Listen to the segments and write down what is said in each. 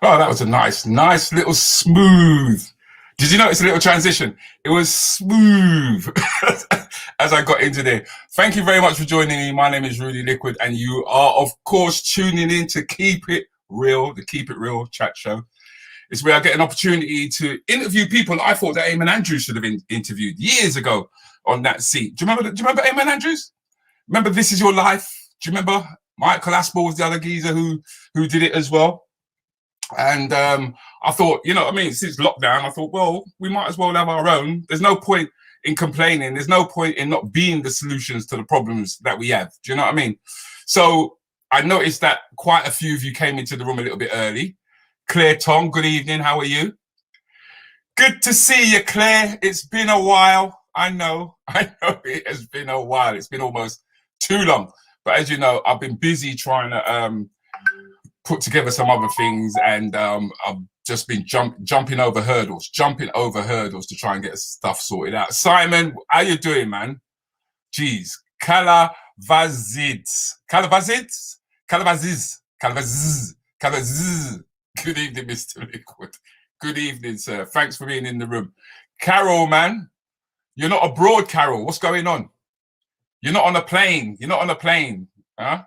Oh, that was a nice little smooth. Did you notice a little transition? It was smooth as I got into there. Thank you very much for joining me. My name is Rudi Lickwood, and you are, of course, tuning in to Keep It Real, the Keep It Real chat show. It's where I get an opportunity to interview people I thought that Eamon Andrews should have been interviewed years ago on that seat. Do you remember Eamon Andrews? Remember This Is Your Life? Do you remember Michael Aspel was the other geezer who did it as well? And I thought, you know what I mean, since lockdown, I thought, well, we might as well have our own. There's no point in complaining. There's no point in not being the solutions to the problems that we have. Do you know what I mean? So I noticed that quite a few of you came into the room a little bit early. Claire Tong, good evening. How are you? Good to see you, Claire. It's been a while. I know it has been a while. It's been almost too long. But as you know, I've been busy trying to put together some other things, and I've just been jumping over hurdles to try and get stuff sorted out. Simon, how you doing, man? Jeez. Kalavaziz. Good evening, Mr. Lickwood. Good evening, sir. Thanks for being in the room. Carol, man. You're not abroad, Carol. What's going on? You're not on a plane. Huh?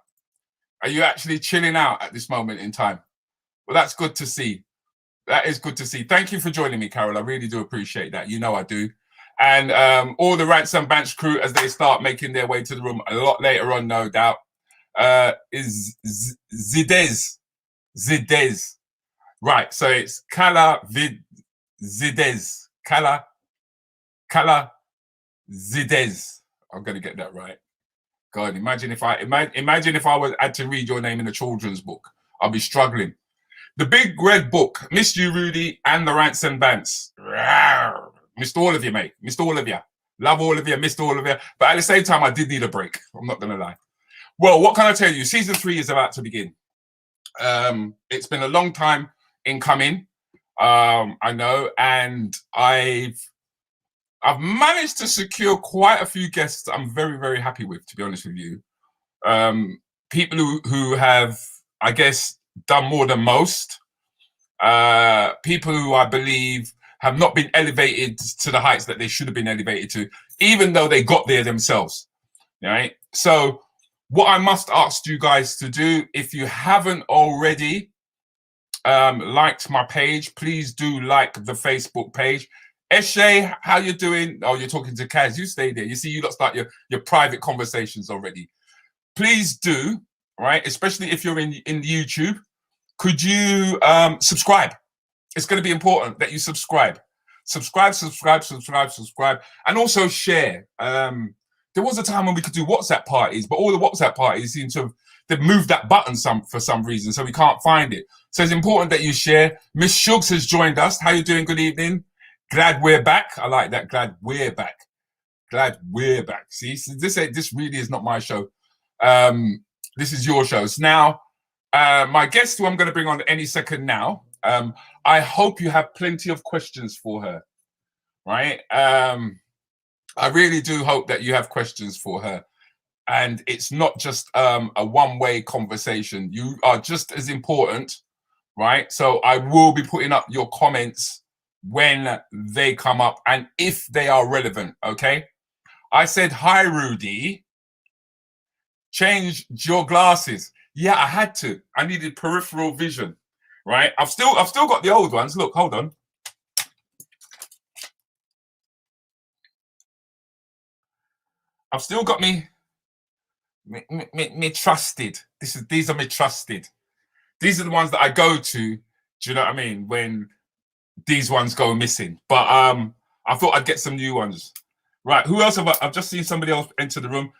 Are you actually chilling out at this moment in time? Well, that's good to see. That is good to see. Thank you for joining me, Carol. I really do appreciate that. You know I do. And all the Rants and Bants crew, as they start making their way to the room a lot later on, no doubt, is Zidez. Right, so it's Kala Zidez. Kala Zidez. I'm going to get that right. God, imagine if I had to read your name in a children's book. I'll be struggling. The Big Red Book. Missed you, Rudy, and the Rants and Bants. Missed all of you, mate. Missed all of you. Love all of you. Missed all of you. But at the same time, I did need a break. I'm not going to lie. Well, what can I tell you? Season 3 is about to begin. It's been a long time in coming. I know, and I've managed to secure quite a few guests I'm very, very happy with, to be honest with you. People who have, I guess, done more than most. People who I believe have not been elevated to the heights that they should have been elevated to, even though they got there themselves. Right? So what I must ask you guys to do, if you haven't already liked my page, please do like the Facebook page. Eshe, how you doing? Oh, you're talking to Kaz. You stay there. You see, you lot start your private conversations already. Please do, right? Especially if you're in YouTube. Could you subscribe? It's going to be important that you subscribe. Subscribe, and also share. There was a time when we could do WhatsApp parties, but all the WhatsApp parties seem to have they've moved that button for some reason, so we can't find it. So it's important that you share. Miss Shugs has joined us. How you doing? Good evening. Glad we're back. I like that. Glad we're back. See, this really is not my show. This is your show. So now, my guest, who I'm going to bring on any second now, I hope you have plenty of questions for her, right? I really do hope that you have questions for her. And it's not just a one-way conversation. You are just as important, right? So I will be putting up your comments when they come up and if they are relevant, okay? I said, hi, Rudy. Change your glasses. Yeah, I had to. I needed peripheral vision, right? I've still got the old ones. Look, hold on. I've still got me trusted. These are me trusted. These are the ones that I go to. Do you know what I mean? When these ones go missing. But I thought I'd get some new ones. Right, who else have I've just seen somebody else enter the room.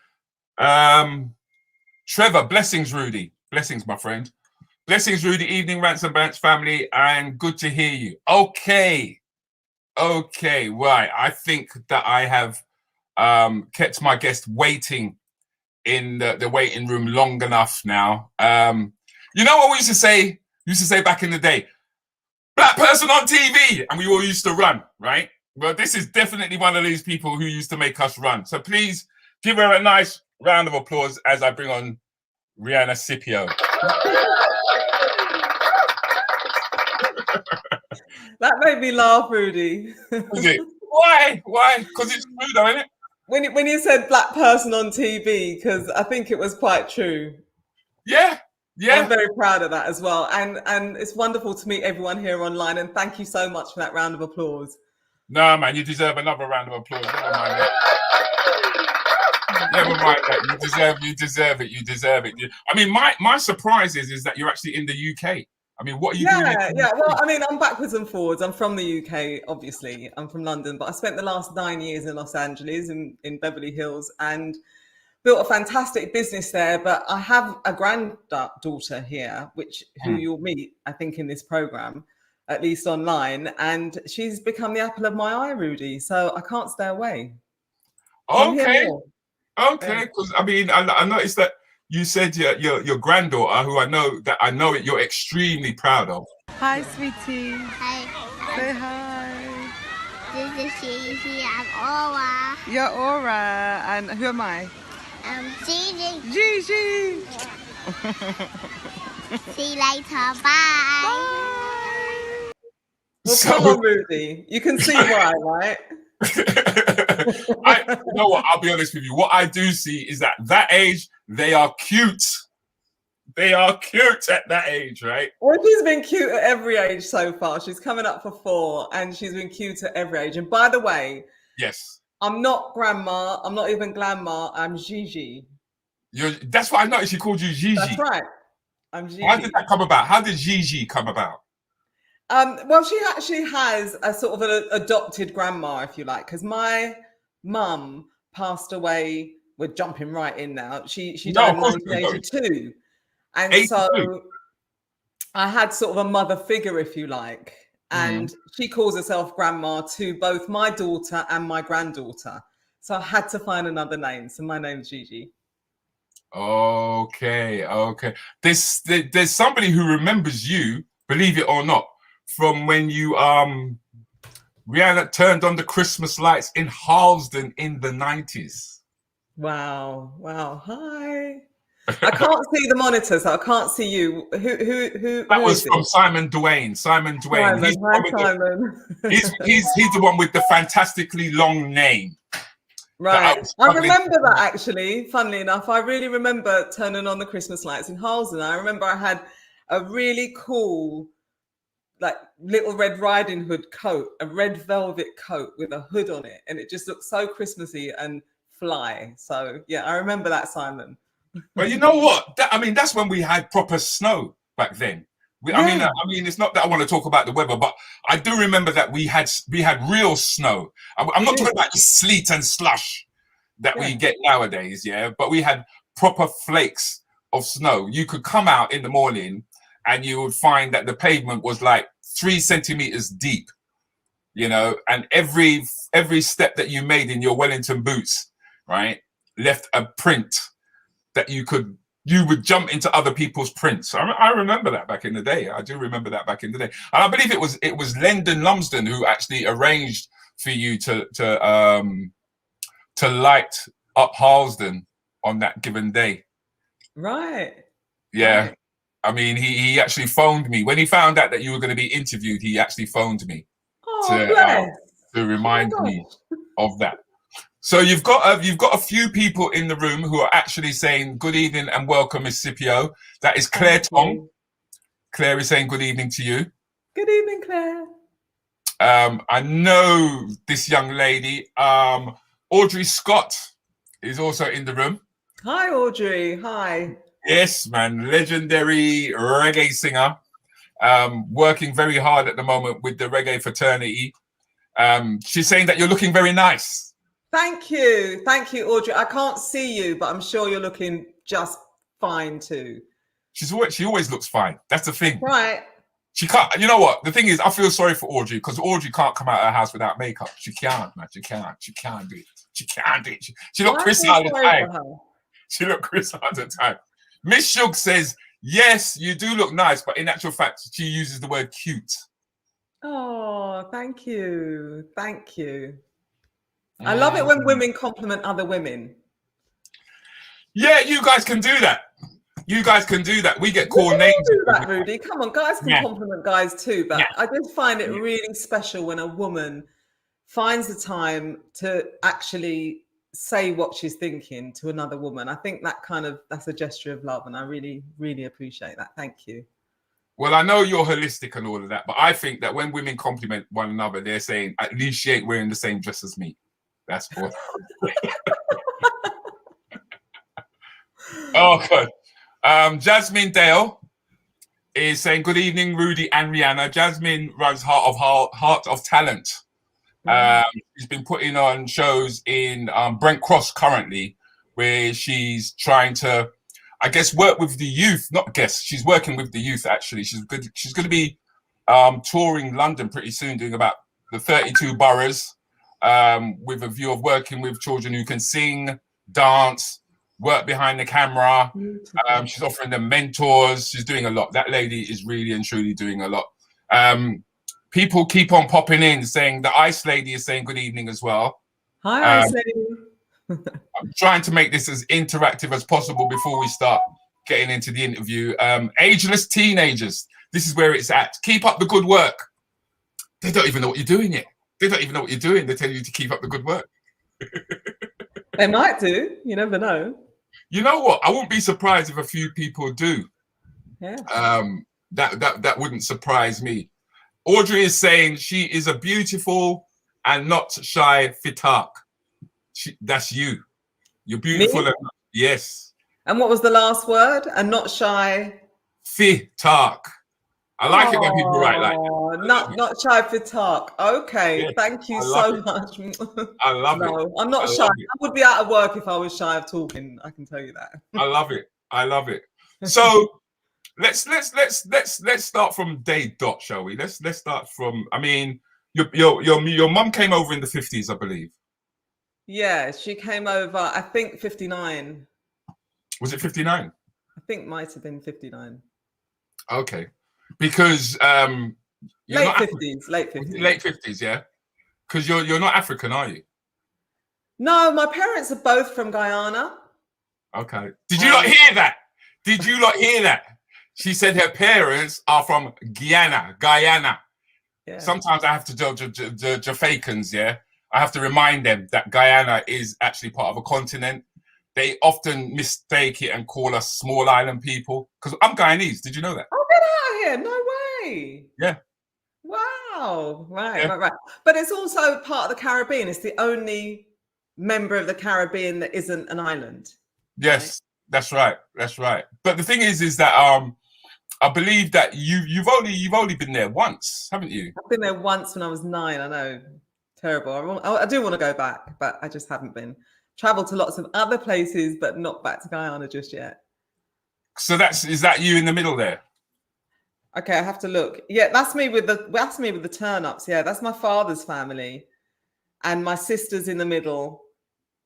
Trevor, blessings, Rudy. Blessings, my friend. Blessings, Rudy. Evening, Rants and Bants family, and good to hear you. Okay, right. I think that I have kept my guest waiting in the waiting room long enough now. You know what we used to say? Back in the day, black person on TV, and we all used to run, right? Well, this is definitely one of these people who used to make us run. So please give her a nice round of applause as I bring on Rianna Scipio. That made me laugh, Rudi. Is it? Why? Why? Because it's true, though, isn't it? When you said black person on TV, because I think it was quite true. Yeah. Yeah. I'm very proud of that as well. And it's wonderful to meet everyone here online. And thank you so much for that round of applause. No, man, you deserve another round of applause. Never mind that. Never mind that. You deserve it. I mean, my surprise is that you're actually in the UK. I mean, what are you doing? Yeah. Well, I mean, I'm backwards and forwards. I'm from the UK, obviously. I'm from London, but I spent the last 9 years in Los Angeles, in Beverly Hills, and built a fantastic business there. But I have a granddaughter here, who you'll meet, I think, in this program, at least online. And she's become the apple of my eye, Rudi. So I can't stay away. Okay. Because I mean, I noticed that you said your granddaughter, who I know you're extremely proud of. Hi, sweetie. Hi. Say hi. This is Gigi. I'm Aura. You're Aura. And who am I? Gigi. Gigi. See you later. Bye. Well, come on, Rudi. You can see why, right? You know what? I'll be honest with you. What I do see is that age, they are cute. They are cute at that age, right? Well, she's been cute at every age so far. She's coming up for 4, and she's been cute at every age. And by the way, yes, I'm not grandma. I'm not even grandma. I'm Gigi. That's why I noticed she called you Gigi. That's right. I'm Gigi. How did that come about? How did Gigi come about? Well, she actually has a sort of an adopted grandma, if you like, because my mum passed away. We're jumping right in now. She died in 1982. And 82. So I had sort of a mother figure, if you like. And she calls herself grandma to both my daughter and my granddaughter. So I had to find another name. So my name's Gigi. Okay. There's somebody who remembers you, believe it or not, from when you Rianna turned on the Christmas lights in Harlesden in the 90s. Wow. Hi. I can't see the monitor, so I can't see you. Who that was from Simon Duane. Simon. He's the one with the fantastically long name. Right. I remember that, actually. Funnily enough, I really remember turning on the Christmas lights in Harlesden. I remember I had a really cool, like, Little Red Riding Hood coat, a red velvet coat with a hood on it, and it just looked so Christmassy and fly. So yeah, I remember that, Simon. Well, you know what? That's when we had proper snow back then. I mean, it's not that I want to talk about the weather, but I do remember that we had real snow. I'm not talking about the sleet and slush that we get nowadays, but we had proper flakes of snow. You could come out in the morning and you would find that the pavement was like 3 centimeters deep, and every step that you made in your Wellington boots, right, left a print that you would jump into other people's prints. I remember that back in the day. I do remember that back in the day. And I believe it was Lendon Lumsden who actually arranged for you to light up Harlesden on that given day. Right. Yeah. Right. I mean, he actually phoned me. When he found out that you were going to be interviewed, he actually phoned me to remind me of that. So you've got a few people in the room who are actually saying good evening and welcome, Miss Scipio. That is Claire Tom. Claire is saying good evening to you. Good evening, Claire. I know this young lady. Audrey Scott is also in the room. Hi, Audrey. Hi. Yes, man. Legendary reggae singer. Working very hard at the moment with the reggae fraternity. She's saying that you're looking very nice. Thank you, Audrey. I can't see you, but I'm sure you're looking just fine too. She always looks fine. That's the thing. Right. She can't. You know what? The thing is, I feel sorry for Audrey because Audrey can't come out of her house without makeup. She can't, man. She can't do it. She look Chris all the time. She look Chris all the time. Miss Shug says, yes, you do look nice, but in actual fact, she uses the word cute. Oh, thank you. I love it when women compliment other women. Yeah, you guys can do that. You guys can do that. We get cool names. Do that, Rudi. Come on, guys can compliment guys too. But Yeah. I just find it really special when a woman finds the time to actually say what she's thinking to another woman. I think that's a gesture of love, and I really, really appreciate that. Thank you. Well, I know you're holistic and all of that, but I think that when women compliment one another, they're saying, at least she ain't wearing the same dress as me. That's what. Oh, God. Jasmine Dale is saying, good evening, Rudi and Rianna. Jasmine runs Heart of Talent. She's been putting on shows in Brent Cross currently, where she's trying to, I guess, work with the youth. She's working with the youth, actually. She's going to be touring London pretty soon, doing about the 32 boroughs, with a view of working with children who can sing, dance, work behind the camera. She's offering them mentors. She's doing a lot. That lady is really and truly doing a lot. People keep on popping in saying the Ice Lady is saying good evening as well. Hi, Ice Lady. I'm trying to make this as interactive as possible before we start getting into the interview. Ageless teenagers. This is where it's at. Keep up the good work. They don't even know what you're doing yet. They don't even know what you're doing. They tell you to keep up the good work. They might do. You never know. You know what? I wouldn't be surprised if a few people do. Yeah. That wouldn't surprise me. Audrey is saying she is a beautiful and not shy fitark. That's you. You're beautiful. Me? Yes. And what was the last word? And not shy. Fitark. I like it when people write like that. Not shy fitark. Okay. Yeah, thank you so much. I love it. No, I'm not shy. I would be out of work if I was shy of talking. I can tell you that. I love it. I love it. So let's start from day dot, shall we? Let's start from. I mean, your mum came over in the 50s, I believe. Yeah, she came over. I think 59. Was it 59? I think might have been 59. Okay, because late 50s. Late 50s, yeah. Because you're not African, are you? No, my parents are both from Guyana. Okay. Did you not hear that? Did you not hear that? She said her parents are from Guyana. Yeah. Sometimes I have to tell Jamaicans, yeah. I have to remind them that Guyana is actually part of a continent. They often mistake it and call us small island people. Because I'm Guyanese. Did you know that? Oh, get out of here. No way. Yeah. Wow. Right. But it's also part of the Caribbean. It's the only member of the Caribbean that isn't an island. Yes, right? That's right. But the thing is that I believe that you've only been there once, haven't you? I've been there once when I was 9. I know. Terrible. I do want to go back, but I just haven't been. Traveled to lots of other places, but not back to Guyana just yet. So is that you in the middle there? Okay, I have to look. Yeah, that's me with the turn-ups. Yeah, that's my father's family, and my sister's in the middle,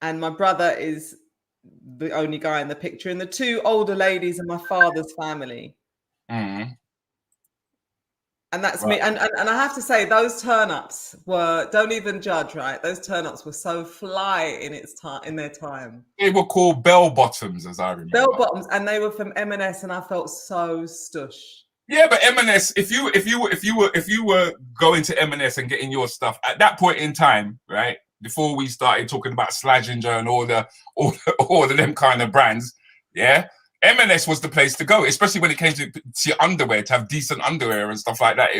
and my brother is the only guy in the picture, and the two older ladies are my father's family. Mm. And that's right. Me. And I have to say, those turn-ups don't even judge, right? Those turn-ups were so fly in their time. They were called bell bottoms, as I remember. Bell bottoms, and they were from M&S, and I felt so stush. Yeah, but M&S, if you were going to M&S and getting your stuff at that point in time, right? Before we started talking about Slazenger and all the them kind of brands, yeah. M&S was the place to go, especially when it came to your underwear, to have decent underwear and stuff like that.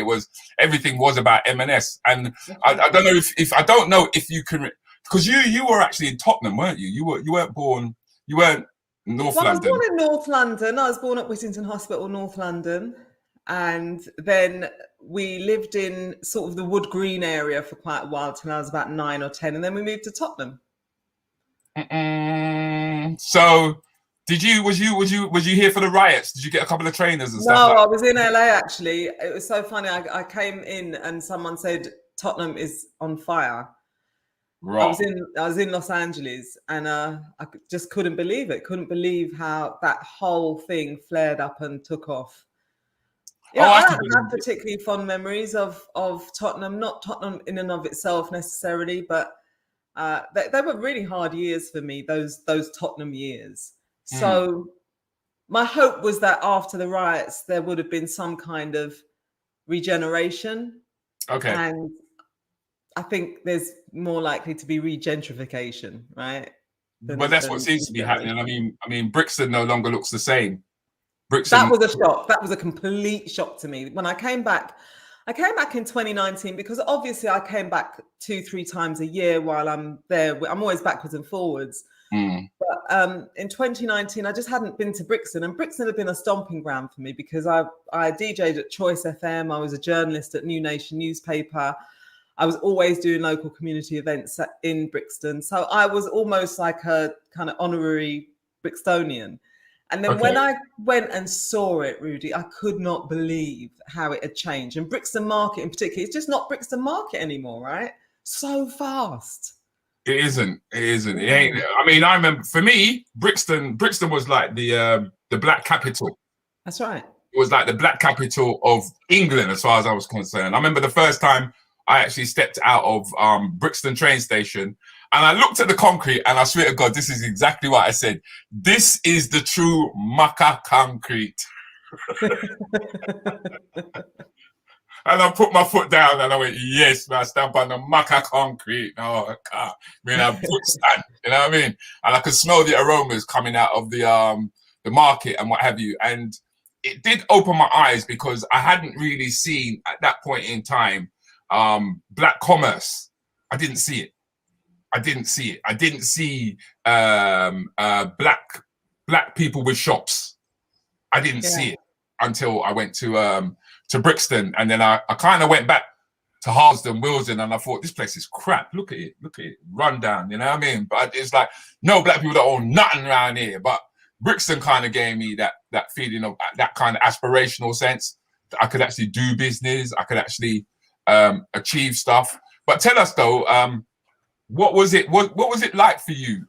Everything was about M&S. And I don't know I don't know if you can, because you were actually in Tottenham, weren't you? You weren't North London. I was born in North London. I was born at Whittington Hospital, North London. And then we lived in sort of the Wood Green area for quite a while till I was about 9 or 10. And then we moved to Tottenham. So was you here for the riots? Did you get a couple of trainers and stuff? No, I was in LA actually. It was so funny. I came in and someone said Tottenham is on fire. Right. I was in Los Angeles and I just couldn't believe it. Couldn't believe how that whole thing flared up and took off. Yeah, I don't have particularly fond memories of Tottenham. Not Tottenham in and of itself necessarily, but they were really hard years for me. Those Tottenham years. So my hope was that after the riots, there would have been some kind of regeneration. Okay. And I think there's more likely to be regentrification, right? But that's what seems to be happening. I mean, Brixton no longer looks the same. Brixton. That was a shock. That was a complete shock to me. When I came back in 2019, because obviously I came back 2-3 times a year while I'm there. I'm always backwards and forwards. But in 2019, I just hadn't been to Brixton, and Brixton had been a stomping ground for me because I DJ'd at Choice FM. I was a journalist at New Nation newspaper. I was always doing local community events in Brixton. So I was almost like a kind of honorary Brixtonian. And then when I went and saw it, Rudi, I could not believe how it had changed. And Brixton Market in particular, it's just not Brixton Market anymore, right? So fast. It isn't. It ain't. I mean, I remember for me, Brixton was like the black capital. That's right. It was like the black capital of England, as far as I was concerned. I remember the first time I actually stepped out of Brixton train station, and I looked at the concrete, and I swear to God, this is exactly what I said. This is the true Maca concrete. And I put my foot down, and I went, yes, man, I stamp on the Maca concrete. Oh, God. I mean, I put stand, you know what I mean? And I could smell the aromas coming out of the market and what have you. And it did open my eyes because I hadn't really seen at that point in time black commerce. I didn't see it. I didn't see black people with shops. I didn't see it until I went to Brixton, and then I kind of went back to Harlesden, Willesden, and I thought, this place is crap. Look at it, run down, you know what I mean? But it's like, no black people that own nothing around here. But Brixton kind of gave me that feeling of that kind of aspirational sense that I could actually do business, I could actually achieve stuff. But tell us though, what was it like for you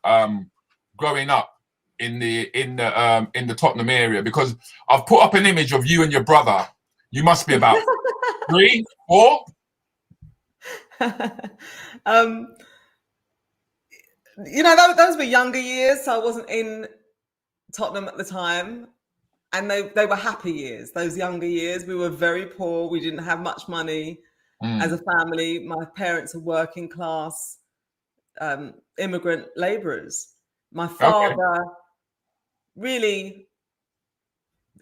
growing up in the Tottenham area? Because I've put up an image of you and your brother. You must be about 3, 4. You know, those were younger years, so I wasn't in Tottenham at the time, and they were happy years. Those younger years, we were very poor. We didn't have much money as a family. My parents are working class immigrant labourers. My father really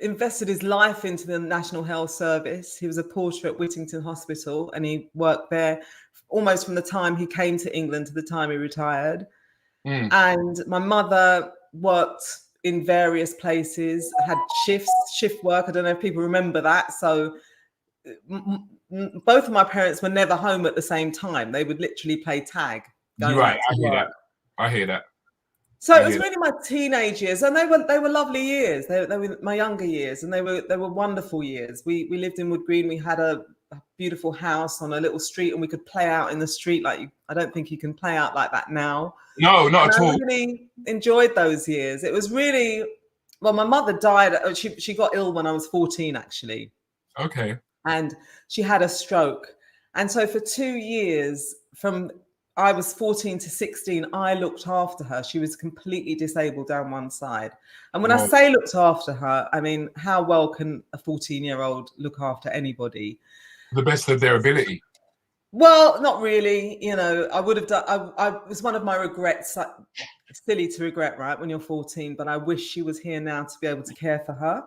invested his life into the National Health Service. He was a porter at Whittington Hospital, and he worked there almost from the time he came to England to the time he retired. And my mother worked in various places, had shift work. I don't know if people remember that. So both of my parents were never home at the same time. They would literally play tag. Right, I hear that. So it was really my teenage years, and they were lovely years. They were my younger years, and they were wonderful years. We lived in Wood Green. We had a beautiful house on a little street, and we could play out in the street I don't think you can play out like that now. No, not at all. I really enjoyed those years. It was really, well, my mother died. She got ill when I was 14, actually. Okay. And she had a stroke. And so for 2 years, from I was 14 to 16, I looked after her. She was completely disabled down one side. And when I say looked after her, I mean, how well can a 14-year-old look after anybody? The best of their ability. Well, not really. You know, I would have done, I was one of my regrets, silly to regret, right, when you're 14, but I wish she was here now to be able to care for her.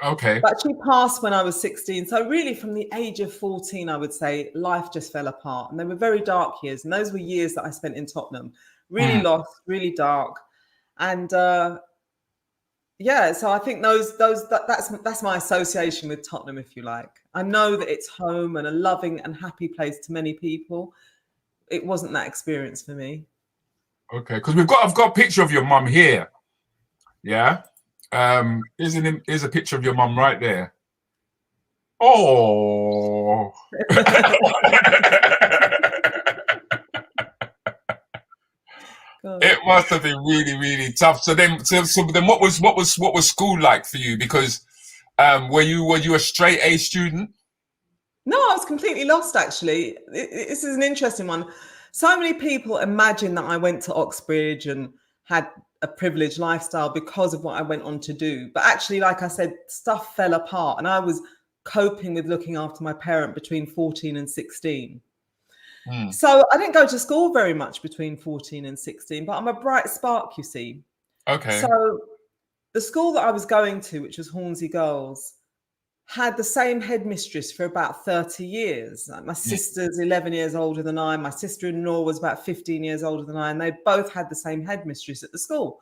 Okay. But she passed when I was 16. So really from the age of 14, I would say life just fell apart. And they were very dark years. And those were years that I spent in Tottenham. Really lost, really dark. And so I think that's my association with Tottenham, if you like. I know that it's home and a loving and happy place to many people. It wasn't that experience for me. Okay, because I've got a picture of your mum here. Yeah. Here's a picture of your mum right there. Oh. It must have been really, really tough. So then what was school like for you? Because were you a straight A student? No, I was completely lost, actually. This is an interesting one. So many people imagine that I went to Oxbridge and had a privileged lifestyle because of what I went on to do. But actually, like I said, stuff fell apart, and I was coping with looking after my parent between 14 and 16. So I didn't go to school very much between 14 and 16, but I'm a bright spark, you see. Okay. So the school that I was going to, which was Hornsey Girls, had the same headmistress for about 30 years. Like my sister's 11 years older than I. My sister-in-law was about 15 years older than I, and they both had the same headmistress at the school.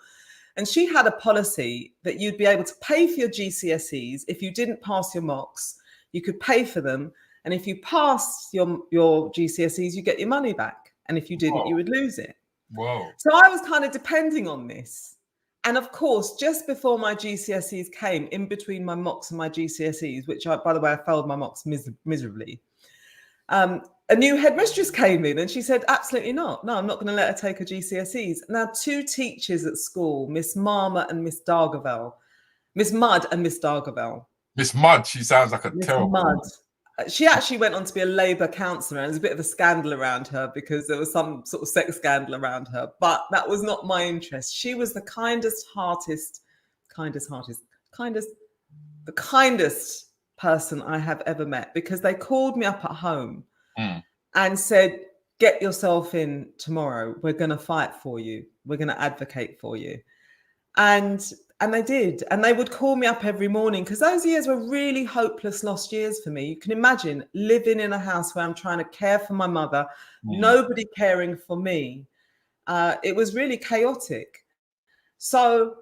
And she had a policy that you'd be able to pay for your GCSEs. If you didn't pass your mocks, you could pay for them. And if you passed your GCSEs, you get your money back. And if you didn't, you would lose it. Whoa. So I was kind of depending on this. And of course, just before my GCSEs came, in between my mocks and my GCSEs, which by the way, I failed my mocks miserably, a new headmistress came in and she said, absolutely not. No, I'm not going to let her take her GCSEs. Now, two teachers at school, Miss Marmer and Miss Dargavelle, Miss Mudd and Miss Dargavelle. Miss Mudd, she sounds like a terrible Mudd. She actually went on to be a Labour councillor, and there's a bit of a scandal around her because there was some sort of sex scandal around her. But that was not my interest. She was the kindest person I have ever met, because they called me up at home and said, get yourself in tomorrow. We're going to fight for you. We're going to advocate for you. And they did. And they would call me up every morning, because those years were really hopeless, lost years for me. You can imagine living in a house where I'm trying to care for my mother, nobody caring for me. It was really chaotic. So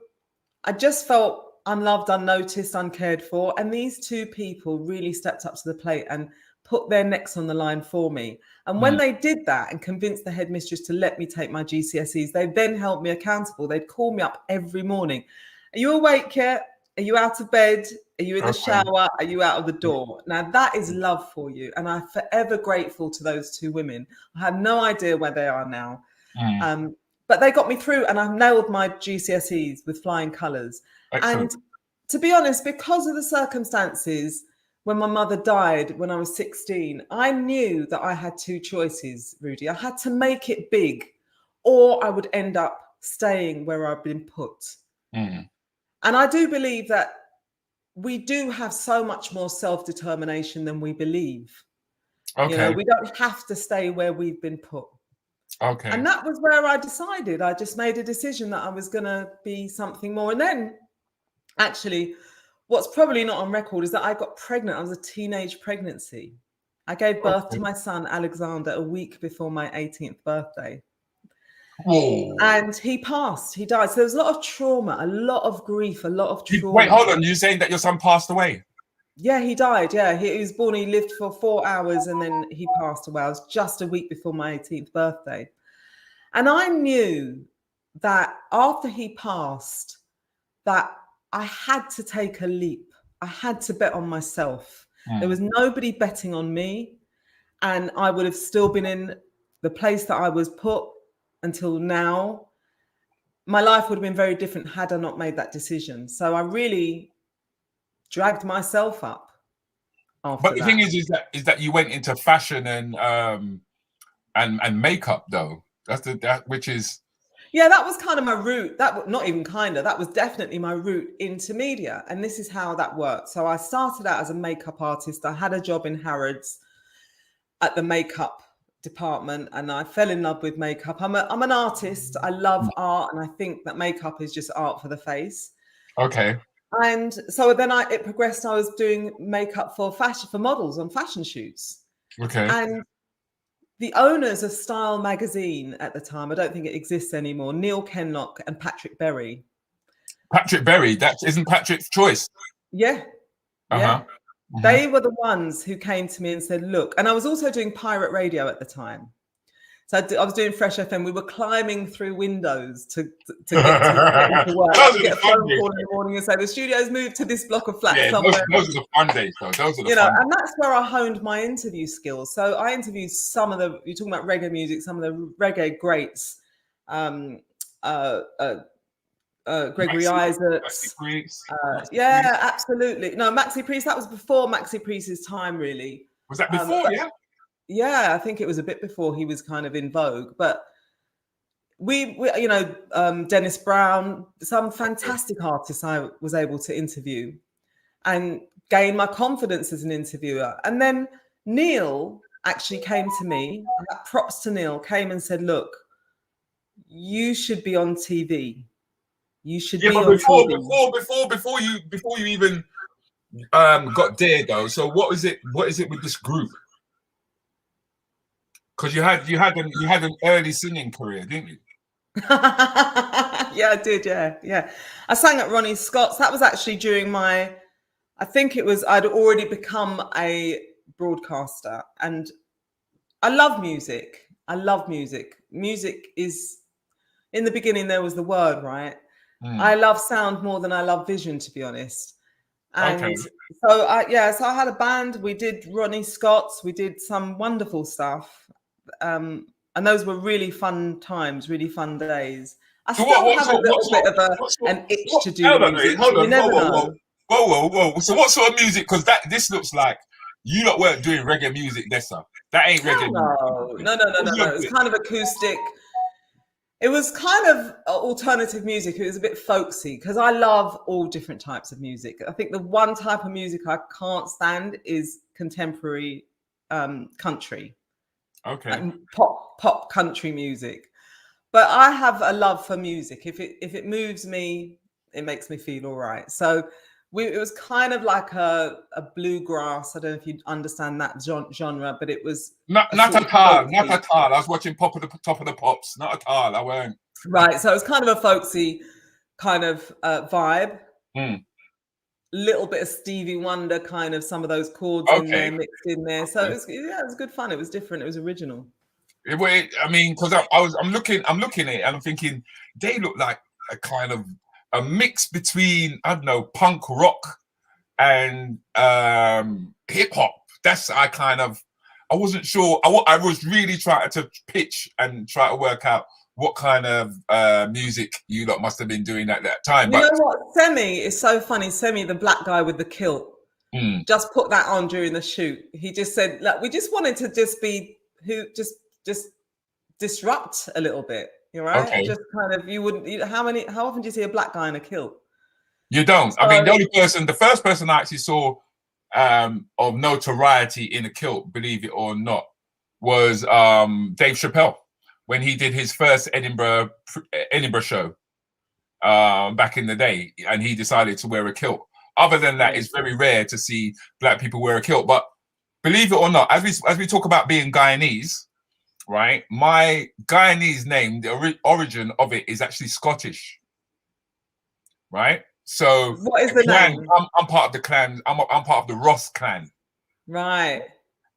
I just felt unloved, unnoticed, uncared for. And these two people really stepped up to the plate and put their necks on the line for me. And when they did that and convinced the headmistress to let me take my GCSEs, they then held me accountable. They'd call me up every morning. Are you awake yet? Are you out of bed? Are you in the shower? Are you out of the door? Now, that is love for you. And I'm forever grateful to those two women. I have no idea where they are now. But they got me through, and I've nailed my GCSEs with flying colours. And to be honest, because of the circumstances, when my mother died when I was 16, I knew that I had two choices, Rudi. I had to make it big, or I would end up staying where I've been put. And I do believe that we do have so much more self-determination than we believe. You know, we don't have to stay where we've been put. And that was where I decided. I just made a decision that I was going to be something more. And then, actually, what's probably not on record is that I got pregnant. I was a teenage pregnancy. I gave birth to my son, Alexander, a week before my 18th birthday. And he passed. He died. So there was a lot of trauma, a lot of grief, a lot of trauma. Wait, hold on. You're saying that your son passed away? Yeah, he died. Yeah, he was born. He lived for 4 hours and then he passed away. I was just a week before my 18th birthday. And I knew that after he passed, that I had to take a leap. I had to bet on myself. There was nobody betting on me. And I would have still been in the place that I was put until now. My life would have been very different had I not made that decision. So I really dragged myself up after But the thing is that you went into fashion and makeup, though. Which is... Yeah, that was kind of my route. That was definitely my route into media. And this is how that worked. So I started out as a makeup artist. I had a job in Harrods at the makeup department, and I fell in love with makeup. I'm an artist. I love art, and I think that makeup is just art for the face. And so then it progressed. I was doing makeup for models on fashion shoots. And the owners of Style magazine at the time, I don't think it exists anymore, Neil Kenlock and Patrick Berry. Patrick Berry, that isn't Patrick's choice. Yeah. They were the ones who came to me and said, look, and I was also doing pirate radio at the time. So I was doing Fresh FM. We were climbing through windows to get to work. To get a phone call in the morning and say, the studio's moved to this block of flats somewhere. Those are the fun days, though. And that's where I honed my interview skills. So I interviewed you're talking about reggae music, some of the reggae greats, Gregory Isaacs. Yeah, absolutely. No, Maxi Priest, that was before Maxi Priest's time, really. Was that before, Yeah, I think it was a bit before he was kind of in vogue. But we you know, Dennis Brown, some fantastic artists I was able to interview and gain my confidence as an interviewer. And then Neil actually came to me, props to Neil, came and said, look, you should be on TV. You should be on TV. Before you even got there though, so what is it with this group? Because you had an early singing career, didn't you? Yeah, I did. Yeah. I sang at Ronnie Scott's. That was actually during my, I think it was, I'd already become a broadcaster, and I love music. Music is, in the beginning, there was the word, right? I love sound more than I love vision, to be honest. And so I had a band. We did Ronnie Scott's. We did some wonderful stuff. And those were really fun times, really fun days. I still have a little bit of an itch to do music. Hold on, you never know. Whoa. So what sort of music? Because this looks like you lot weren't doing reggae music, Dessa. That ain't reggae music. No. It was kind of acoustic. It was kind of alternative music. It was a bit folksy because I love all different types of music. I think the one type of music I can't stand is contemporary country. Okay. Pop country music. But I have a love for music. If it moves me, it makes me feel all right. So it was kind of like a bluegrass. I don't know if you understand that genre, but it was not at all. I was watching Top of the Pops. Not at all. I weren't. Right. So it was kind of a folksy kind of vibe. Little bit of Stevie Wonder, kind of some of those chords in there, mixed in there. So it was good fun. It was different. It was original. I mean, because I'm looking at it and I'm thinking they look like a kind of a mix between, I don't know, punk rock and hip hop. I wasn't sure. I was really trying to pitch and try to work out what kind of music you lot must have been doing at that time. You know what? Semi is so funny. Semi, the black guy with the kilt, just put that on during the shoot. He just said, "Look, we just wanted to just disrupt a little bit, you know, right? Okay. Just kind of, how often do you see a black guy in a kilt? You don't. So, I mean, the first person I actually saw of notoriety in a kilt, believe it or not, was Dave Chappelle when he did his first Edinburgh show back in the day, and he decided to wear a kilt. Other than that, it's very rare to see black people wear a kilt. But believe it or not, as we talk about being Guyanese, right? My Guyanese name, the origin of it is actually Scottish, right? So what is the name? I'm part of the clan. I'm part of the Ross clan, right?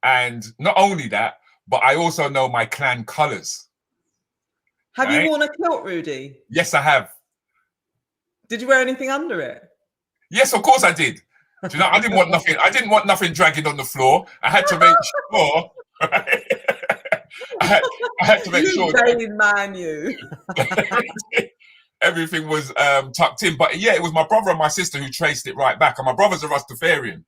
And not only that, but I also know my clan colours. Have you worn a kilt, Rudi? Yes, I have. Did you wear anything under it? Yes, of course I did. Do you know, I didn't want nothing. I didn't want nothing dragging on the floor. I had to make sure. Right? I had to make sure. Everything was tucked in. But yeah, it was my brother and my sister who traced it right back. And my brother's a Rastafarian,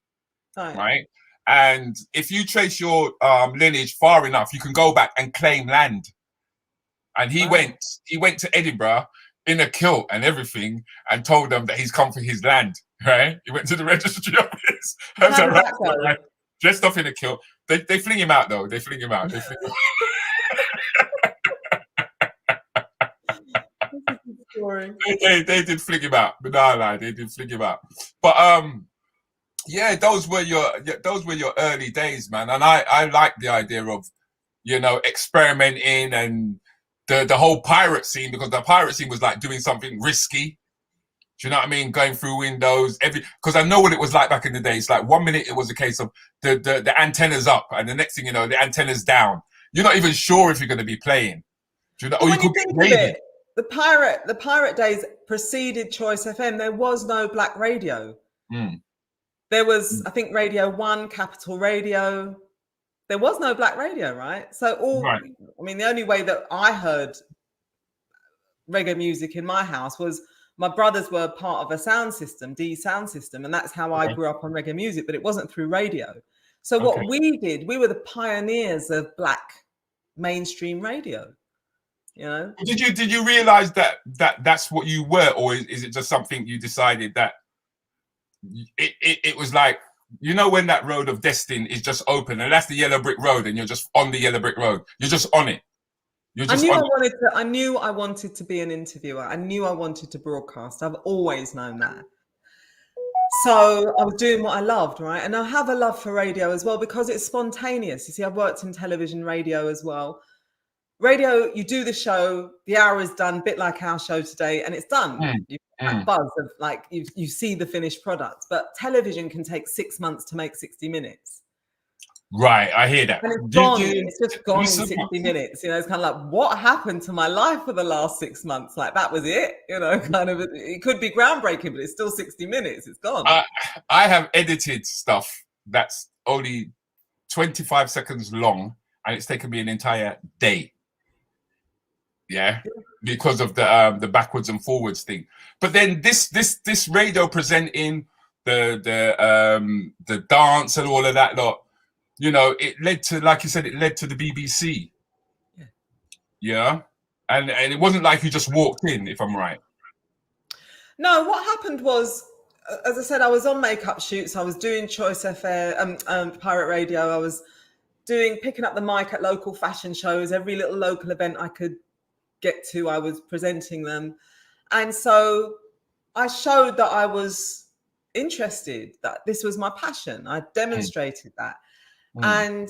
right? And if you trace your lineage far enough, you can go back and claim land. And he went to Edinburgh in a kilt and everything, and told them that he's come for his land. Right? He went to the registry office. Right? Dressed up in a kilt. They fling him out though. They did fling him out. But no, they did fling him out. But yeah, those were your early days, man. And I like the idea of, you know, experimenting and the whole pirate scene, because the pirate scene was like doing something risky. Do you know what I mean? Going through windows, because I know what it was like back in the day. It's like 1 minute it was a case of the antennas up, and the next thing you know, the antennas down. You're not even sure if you're going to be playing. Do you know? Or you could get raided. The pirate days preceded Choice FM. There was no black radio. There was, I think, Radio 1, Capital Radio. There was no black radio, right? So I mean, the only way that I heard reggae music in my house was my brothers were part of a sound system, D sound system, and that's how I grew up on reggae music, but it wasn't through radio. So what we did, we were the pioneers of black mainstream radio. you know. Did you realize that's what you were, or is it just something you decided that it was like, you know, when that road of destiny is just open and that's the yellow brick road and you're just on the yellow brick road, you're just on it. I knew I wanted to be an interviewer. I knew I wanted to broadcast. I've always known that. So I was doing what I loved, right? And I have a love for radio as well because it's spontaneous. You see, I've worked in television, radio as well. Radio, you do the show, the hour is done, a bit like our show today, and it's done. You get that buzz of like you see the finished product. But television can take 6 months to make 60 minutes. Right, I hear that. And it's gone. It's just gone in 60 minutes. You know, it's kind of like, what happened to my life for the last 6 months? Like, that was it. You know, kind of, it could be groundbreaking, but it's still 60 minutes. It's gone. I have edited stuff that's only 25 seconds long, and it's taken me an entire day. Yeah, because of the backwards and forwards thing. But then this radio presenting the dance and all of that lot, you know, it led to, like you said, it led to the BBC. Yeah. And it wasn't like you just walked in, if I'm right. No, what happened was, as I said, I was on makeup shoots. I was doing Choice FM, Pirate Radio. I was picking up the mic at local fashion shows. Every little local event I could get to, I was presenting them. And so I showed that I was interested, that this was my passion. I demonstrated that. And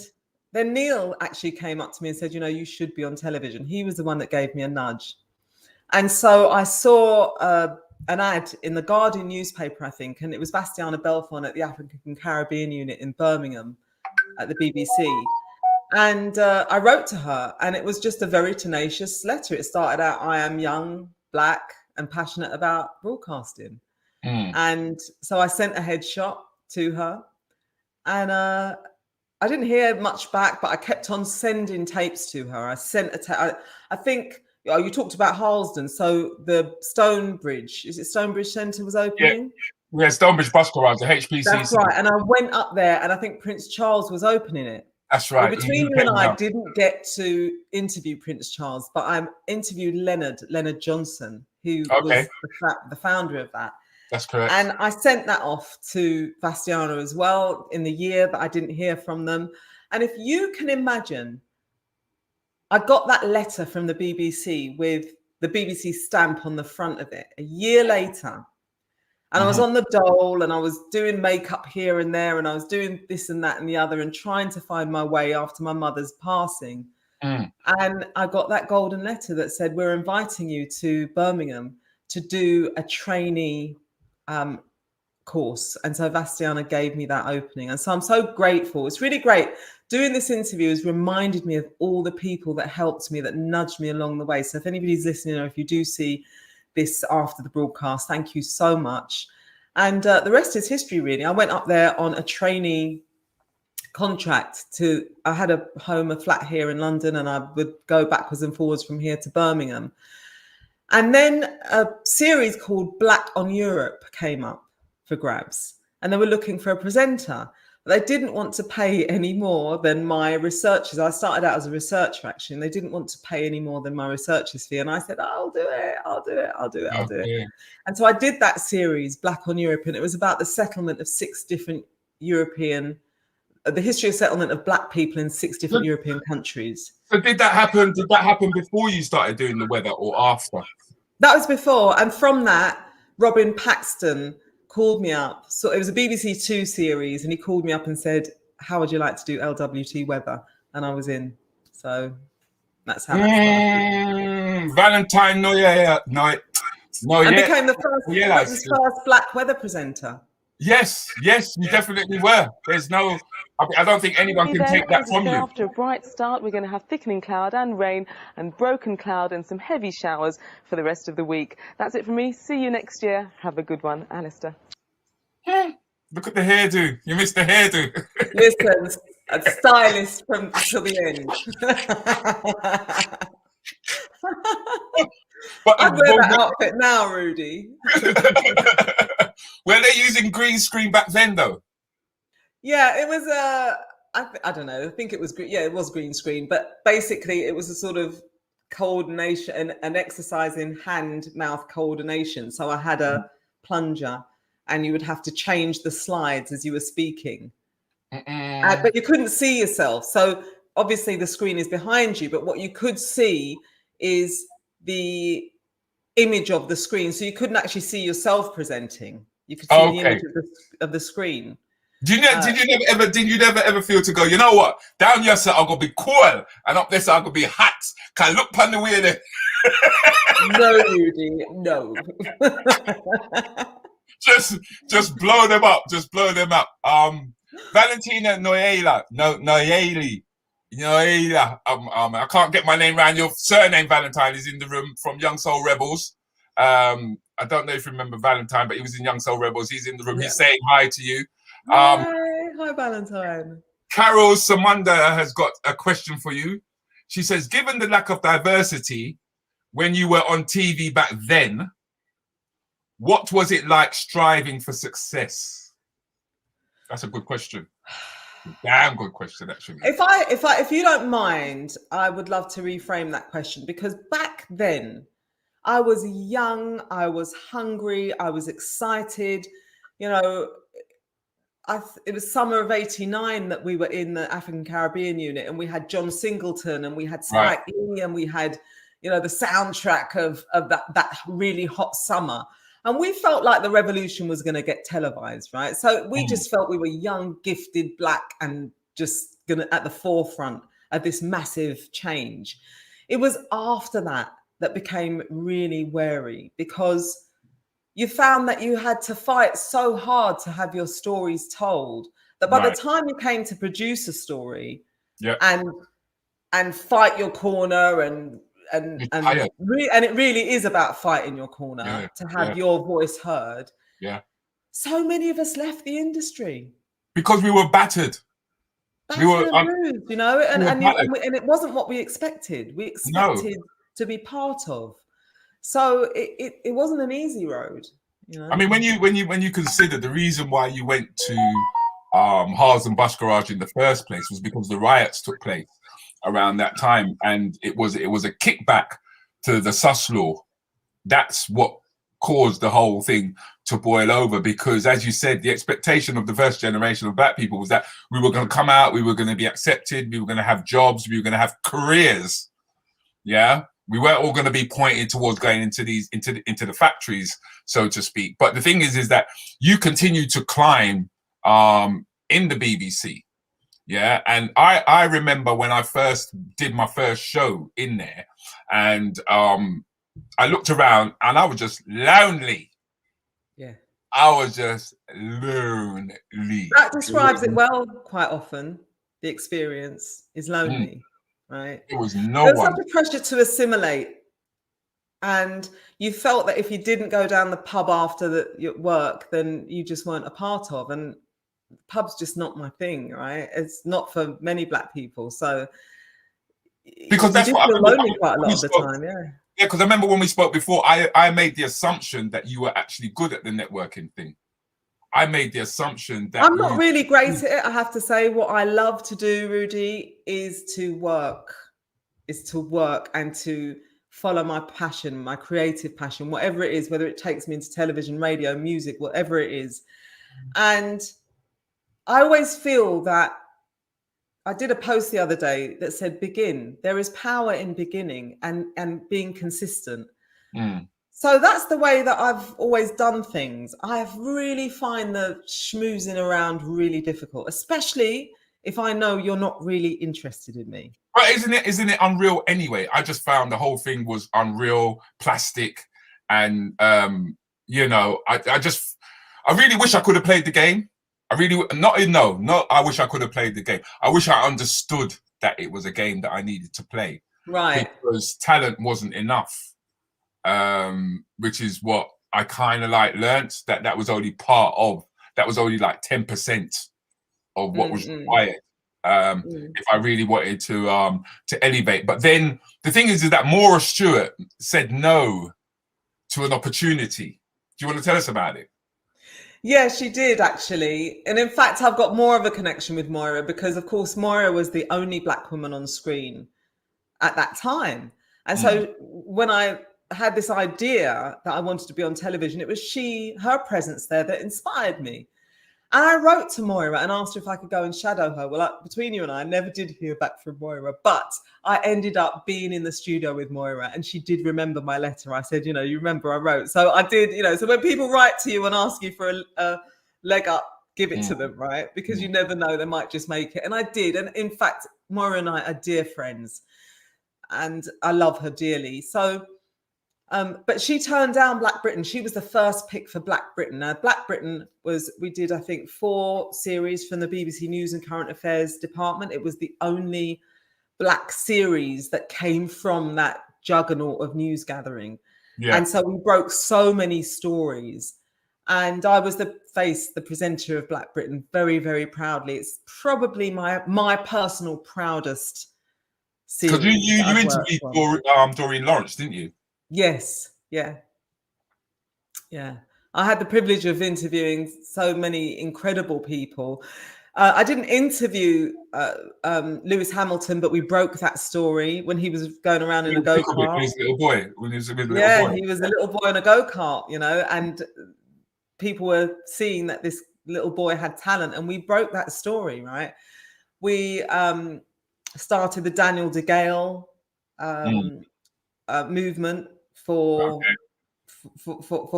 then Neil actually came up to me and said, you know, you should be on television. He was the one that gave me a nudge. And so I saw an ad in the Guardian newspaper, I think, and it was Bastiana Belfon at the African and Caribbean unit in Birmingham at the BBC. And I wrote to her, and it was just a very tenacious letter. It started out, I am young, black, and passionate about broadcasting. And so I sent a headshot to her, and I didn't hear much back, but I kept on sending tapes to her. I sent I think, you talked about Harlesden. So the Stonebridge, is it Stonebridge Centre was opening? Yeah, Stonebridge Bus Garage, the HPC. That's right. And I went up there, and I think Prince Charles was opening it. That's right. Well, between you and I didn't get to interview Prince Charles, but I interviewed Leonard Johnson, who was the founder of that. That's correct. And I sent that off to Bastiana as well in the year, but I didn't hear from them. And if you can imagine, I got that letter from the BBC with the BBC stamp on the front of it a year later. And I was on the dole, and I was doing makeup here and there, and I was doing this and that and the other, and trying to find my way after my mother's passing. And I got that golden letter that said, we're inviting you to Birmingham to do a trainee course. And so Bastiana gave me that opening. And so I'm so grateful. It's really great. Doing this interview has reminded me of all the people that helped me, that nudged me along the way. So if anybody's listening, or if you do see this after the broadcast, thank you so much. And the rest is history, really. I went up there on a trainee contract I had a flat here in London, and I would go backwards and forwards from here to Birmingham. And then a series called Black on Europe came up for grabs, and they were looking for a presenter. But they didn't want to pay any more than my researchers. I started out as a researcher, actually, and they didn't want to pay any more than my researcher's fee. And I said, I'll do it. And so I did that series, Black on Europe, and it was about the settlement of 6 different the history of settlement of black people in 6 different European countries. So did that happen before you started doing the weather, or after? That was before. And from that, Robin Paxton called me up. So it was a BBC 2 series, and he called me up and said, how would you like to do LWT weather? And I was in. So that's how that started. Valentine night. And became the first black weather presenter. Yes, you definitely were. There's no, I don't think anyone can take that from you. After a bright start, we're going to have thickening cloud and rain and broken cloud and some heavy showers for the rest of the week. That's it from me. See you next year. Have a good one, Alistair. Look at the hairdo. You missed the hairdo. Listen, a stylist till the end. But I'd wear that outfit now, Rudi. Were they using green screen back then, though? Yeah, it was I don't know. I think it was it was green screen, but basically it was a sort of coordination and exercise in hand-mouth coordination. So I had a plunger, and you would have to change the slides as you were speaking. But you couldn't see yourself. So obviously the screen is behind you, but what you could see is the image of the screen. So you couldn't actually see yourself presenting. You could see the image of the screen. Did you never ever feel to go, you know what? Down here, sir, I'm gonna be cool, and up there, sir, I'm gonna be hot. Can I look upon the way there? No, Rudi, no. just blow them up. Just blow them up. Valentina Noyela. I can't get my name around. Your surname, Valentine, is in the room from Young Soul Rebels. I don't know if you remember Valentine, but he was in Young Soul Rebels. He's in the room. Yeah. He's saying hi to you. Hi, Valentine. Carol Samanda has got a question for you. She says, given the lack of diversity when you were on TV back then, what was it like striving for success? That's a good question. Damn good question, actually. If you don't mind, I would love to reframe that question, because back then I was young, I was hungry, I was excited. You know, it was summer of '89 that we were in the African Caribbean unit, and we had John Singleton, and we had Spike Lee, and we had, you know, the soundtrack of that really hot summer. And we felt like the revolution was going to get televised, right? So we just felt we were young, gifted, black, and just gonna at the forefront of this massive change. It was after that became really wary, because you found that you had to fight so hard to have your stories told, that by the time you came to produce a story and fight your corner and it really is about fighting your corner to have your voice heard. Yeah. So many of us left the industry because we were battered. We were bruised, you know, and it wasn't what we expected. We expected to be part of. So it wasn't an easy road, you know. I mean, when you consider the reason why you went to Haas and Bush Garage in the first place was because the riots took place around that time, and it was a kickback to the sus law. That's what caused the whole thing to boil over, because, as you said, the expectation of the first generation of black people was that we were going to come out, we were going to be accepted, we were going to have jobs, we were going to have careers. Yeah, we weren't all going to be pointed towards going into the factories, so to speak. But the thing is that you continue to climb in the BBC. Yeah, and I remember when I first did my first show in there, and I looked around and I was just lonely. Yeah, I was just lonely. That describes it well. Quite often, the experience is lonely, right? It was no There's one. such a pressure to assimilate, and you felt that if you didn't go down the pub after your work, then you just weren't a part of. And pub's just not my thing, right? It's not for many black people. So because that's what I feel lonely quite a lot of the time. Yeah, because I remember when we spoke before, I made the assumption that you were actually good at the networking thing. I made the assumption that I'm not really great at it, I have to say. What I love to do, Rudi, is to work and to follow my passion, my creative passion, whatever it is, whether it takes me into television, radio, music, whatever it is. And I always feel that I did a post the other day that said, begin. There is power in beginning and being consistent. So that's the way that I've always done things. I really find the schmoozing around really difficult, especially if I know you're not really interested in me. But isn't it unreal anyway? I just found the whole thing was unreal, plastic, and you know, I really wish I could have played the game. I wish I could have played the game. I wish I understood that it was a game that I needed to play. Right. Because talent wasn't enough. Which is what I kind of like learnt, that was only like 10% of what was required. If I really wanted to elevate. But then the thing is that Moira Stuart said no to an opportunity. Do you want to tell us about it? Yeah, she did actually. And in fact, I've got more of a connection with Moira because, of course, Moira was the only black woman on screen at that time. And so when I had this idea that I wanted to be on television, it was her presence there that inspired me. And I wrote to Moira and asked her if I could go and shadow her. Well, between you and I never did hear back from Moira, but I ended up being in the studio with Moira, and she did remember my letter. I said, you remember I wrote. So I did, so when people write to you and ask you for a leg up, give it to them, right? Because you never know, they might just make it. And I did. And in fact, Moira and I are dear friends, and I love her dearly. So but she turned down Black Britain. She was the first pick for Black Britain. Now, Black Britain we did, I think, 4 series from the BBC News and Current Affairs department. It was the only Black series that came from that juggernaut of news gathering. Yeah. And so we broke so many stories. And I was the presenter of Black Britain very, very proudly. It's probably my personal proudest series. Because you interviewed Doreen Lawrence, didn't you? Yes. Yeah. I had the privilege of interviewing so many incredible people. I didn't interview Lewis Hamilton, but we broke that story when he was going around in a go-kart. When he was a little boy. He was a little boy in a go-kart, and people were seeing that this little boy had talent, and we broke that story, right? We started the Daniel DeGale movement for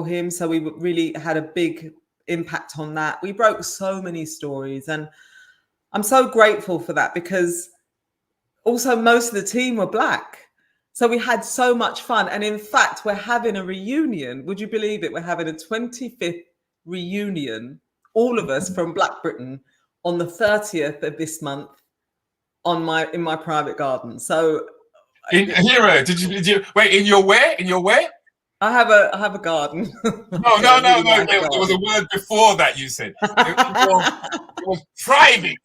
him, so we really had a big impact on that. We broke so many stories, and I'm so grateful for that, because also most of the team were Black, so we had so much fun. And in fact, we're having a reunion. Would you believe it? We're having a 25th reunion, all of us from Black Britain, on the 30th of this month in my private garden. So Hero, did you wait in your where? In your where? I have a garden. No. There was a word before that you said. It was private.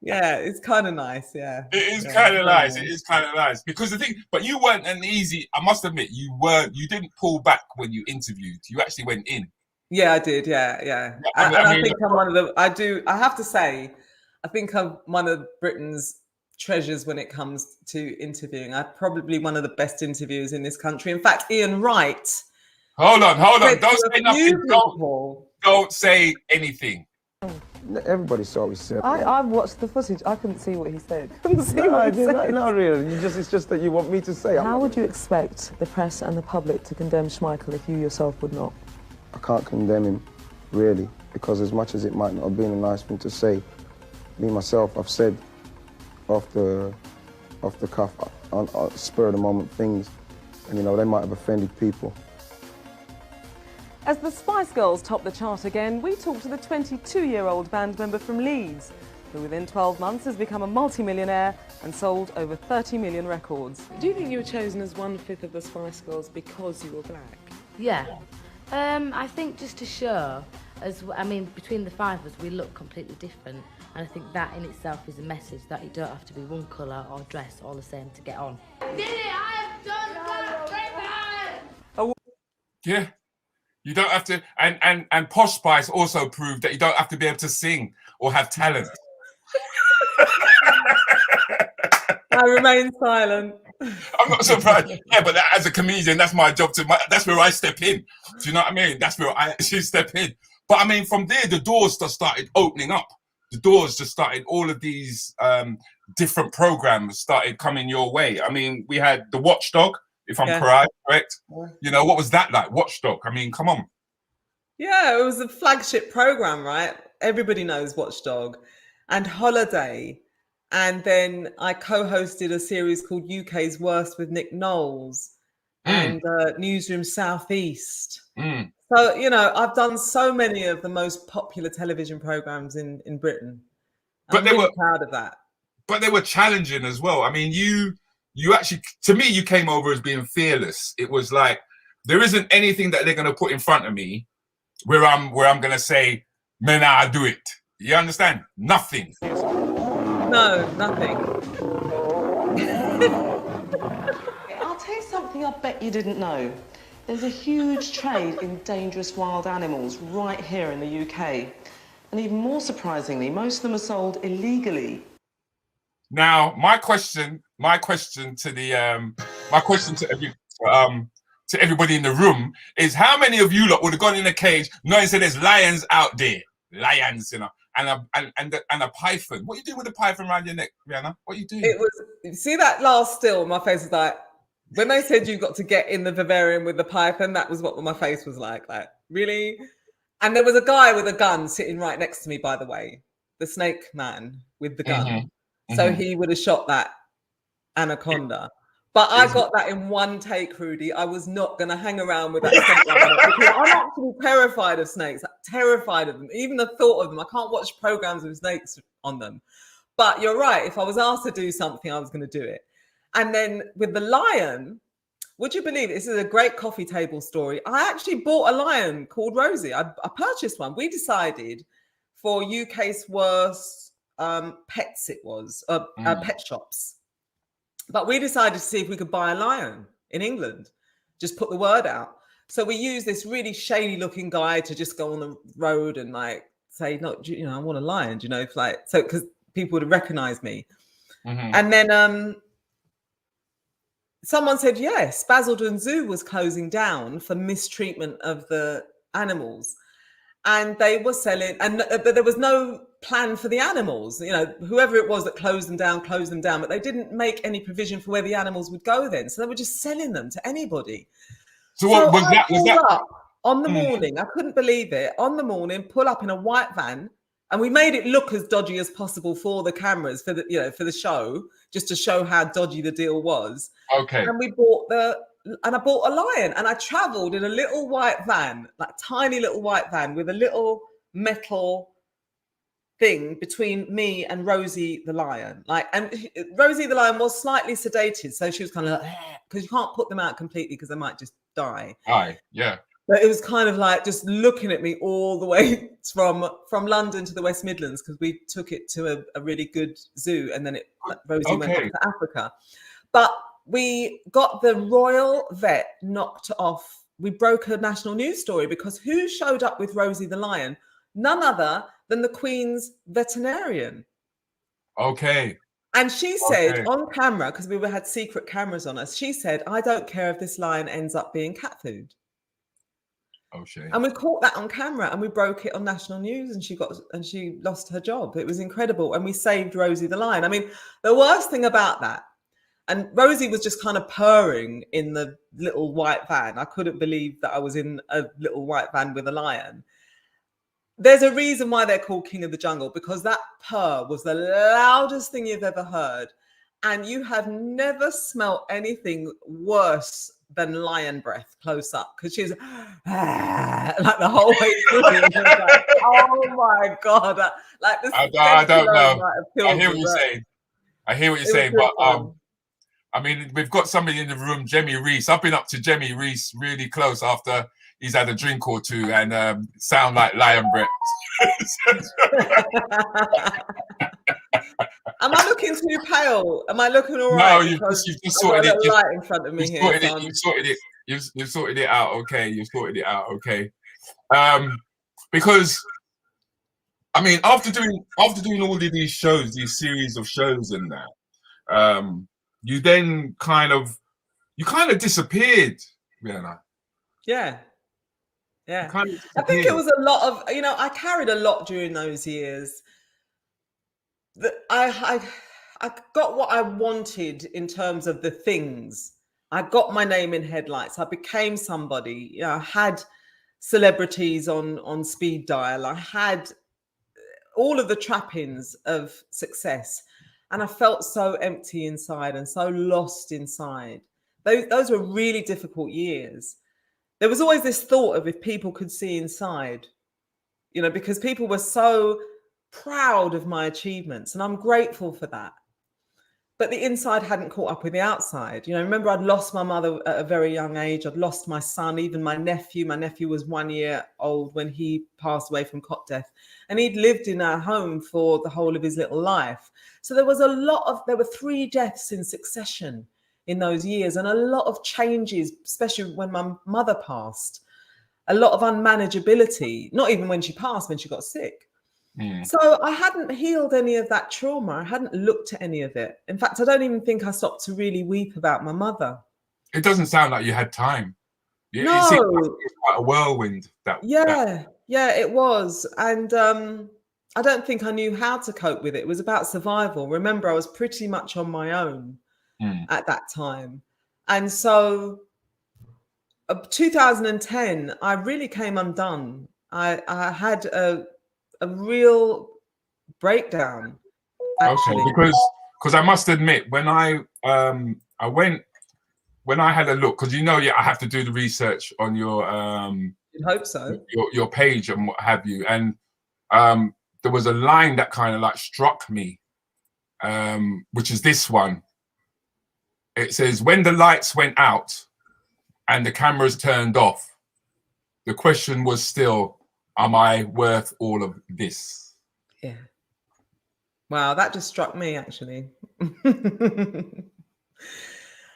Yeah, it's kind of nice. Yeah, it is kind of nice. It is kind of nice, because the thing. But you weren't an easy. I must admit, you didn't pull back when you interviewed. You actually went in. Yeah, I did. Yeah. I think I'm one of the. I have to say, I think I'm one of Britain's treasures when it comes to interviewing. I'm probably one of the best interviewers in this country. In fact, Ian Wright. Hold on. Don't say nothing. Don't say anything. Everybody saw what he said. I watched the footage. I couldn't see what he said. Not really. It's just that you want me to say. How would you expect the press and the public to condemn Schmeichel if you yourself would not? I can't condemn him, really, because as much as it might not have been a nice thing to say, me myself, I've said off the cuff, on spur of the moment things, and they might have offended people. As the Spice Girls top the chart again, we talked to the 22-year-old band member from Leeds, who within 12 months has become a multi-millionaire and sold over 30 million records. Do you think you were chosen as 1/5 of the Spice Girls because you were Black? Yeah. I think just to show, between the 5 of us, we look completely different. And I think that in itself is a message that you don't have to be one colour or dress all the same to get on. Yeah. You don't have to, and Posh Spice also proved that you don't have to be able to sing or have talent. I remain silent. I'm not surprised. Yeah, but as a comedian, that's my job. That's where I step in. Do you know what I mean? That's where I actually step in. But from there, the doors just started opening up. The doors just started. All of these different programs started coming your way. We had the Watchdog, if I'm correct. What was that like? Watchdog. Come on. Yeah, it was a flagship program, right? Everybody knows Watchdog, and Holiday. And then I co-hosted a series called UK's Worst with Nick Knowles and Newsroom Southeast. So, I've done so many of the most popular television programs in Britain. I'm really proud of that. But they were challenging as well. You actually, to me, you came over as being fearless. It was like, there isn't anything that they're going to put in front of me where I'm going to say, man, I do it. You understand? Nothing. No, nothing. I'll tell you something I bet you didn't know. There's a huge trade in dangerous wild animals right here in the UK. And even more surprisingly, most of them are sold illegally. Now, my question to everybody in the room is: how many of you lot would have gone in a cage knowing that there's lions out there, lions, you know, and a python? What are you doing with a python around your neck, Rianna? What are you doing? It was, see that last still, my face was like, when they said you got to get in the vivarium with the python, that was what my face was like, really? And there was a guy with a gun sitting right next to me, by the way, the snake man with the gun. Mm-hmm. So he would have shot that anaconda. But I got that in one take, Rudi. I was not going to hang around with that snake like that, because I'm actually terrified of snakes, terrified of them. Even the thought of them, I can't watch programs with snakes on them. But you're right. If I was asked to do something, I was going to do it. And then with the lion, would you believe it? This is a great coffee table story. I actually bought a lion called Rosie. I purchased one. We decided for UK's worst pets, it was pet shops. But we decided to see if we could buy a lion in England. Just put the word out. So we used this really shady looking guy to just go on the road and like say, no, you know, I want a lion. You know, if like, so because people would have recognized me. Mm-hmm. And then someone said, yes, Basildon Zoo was closing down for mistreatment of the animals. And they were selling, but there was no plan for the animals. You know, whoever it was that closed them down, but they didn't make any provision for where the animals would go then. So they were just selling them to anybody. So what was that? Was that up on the morning? I couldn't believe it. On the morning, pull up in a white van, and we made it look as dodgy as possible for the cameras, for the, you know, for the show, just to show how dodgy the deal was. Okay. And I bought a lion, and I traveled in a little white van, like tiny little white van with a little metal thing between me and Rosie the lion. Like, and Rosie the lion was slightly sedated, so she was kind of like, because you can't put them out completely because they might just die. Aye, yeah. But it was kind of like just looking at me all the way from London to the West Midlands, because we took it to a really good zoo, and then Rosie went off to Africa. But we got the royal vet knocked off. We broke a national news story because who showed up with Rosie the lion? None other than the Queen's veterinarian. Okay. And she said on camera, because we had secret cameras on us, she said, I don't care if this lion ends up being cat food. Oh, shit. And we caught that on camera, and we broke it on national news, and she lost her job. It was incredible. And we saved Rosie the lion. I mean, the worst thing about that, and Rosie was just kind of purring in the little white van. I couldn't believe that I was in a little white van with a lion. There's a reason why they're called King of the Jungle, because that purr was the loudest thing you've ever heard. And you have never smelt anything worse than lion breath close up, because she was like the whole way through. Like, oh my God. Like this. I don't know. I hear what you're saying. But I mean, we've got somebody in the room, Jemmy Reese. I've been up to Jemmy Reese really close after he's had a drink or two, and sound like lion breath. Am I looking too pale? Am I looking all right? No, you've just sorted it. Light in front of me here. You've sorted it out. Okay, you've sorted it out. Okay, because I mean, after doing all of these shows, these series of shows, and that, you then kind of disappeared, Rianna. Yeah. I think it was a lot of, you know, I carried a lot during those years. I got what I wanted in terms of the things. I got my name in headlights. I became somebody. You know, I had celebrities on speed dial. I had all of the trappings of success, and I felt so empty inside and so lost inside. Those were really difficult years. There was always this thought of if people could see inside, you know, because people were so proud of my achievements, and I'm grateful for that. But the inside hadn't caught up with the outside. You know, remember, I'd lost my mother at a very young age. I'd lost my son, even my nephew. My nephew was 1 year old when he passed away from cot death, and he'd lived in our home for the whole of his little life. So there were 3 deaths in succession in those years, and a lot of changes, especially when my mother passed, a lot of unmanageability, not even when she passed, when she got sick. So I hadn't healed any of that trauma. I hadn't looked at any of it. In fact, I don't even think I stopped to really weep about my mother. It doesn't sound like you had time. No. It seemed like it was quite a whirlwind. Yeah, it was. And I don't think I knew how to cope with it. It was about survival. Remember, I was pretty much on my own at that time. And so 2010, I really came undone. I had a real breakdown, actually. Okay, because I must admit, when I had a look, because I have to do the research on your You'd hope so. Your page and what have you, and there was a line that kind of like struck me, which is this one. It says, "When the lights went out and the cameras turned off, the question was still, am I worth all of this?" Yeah. Wow, that just struck me, actually.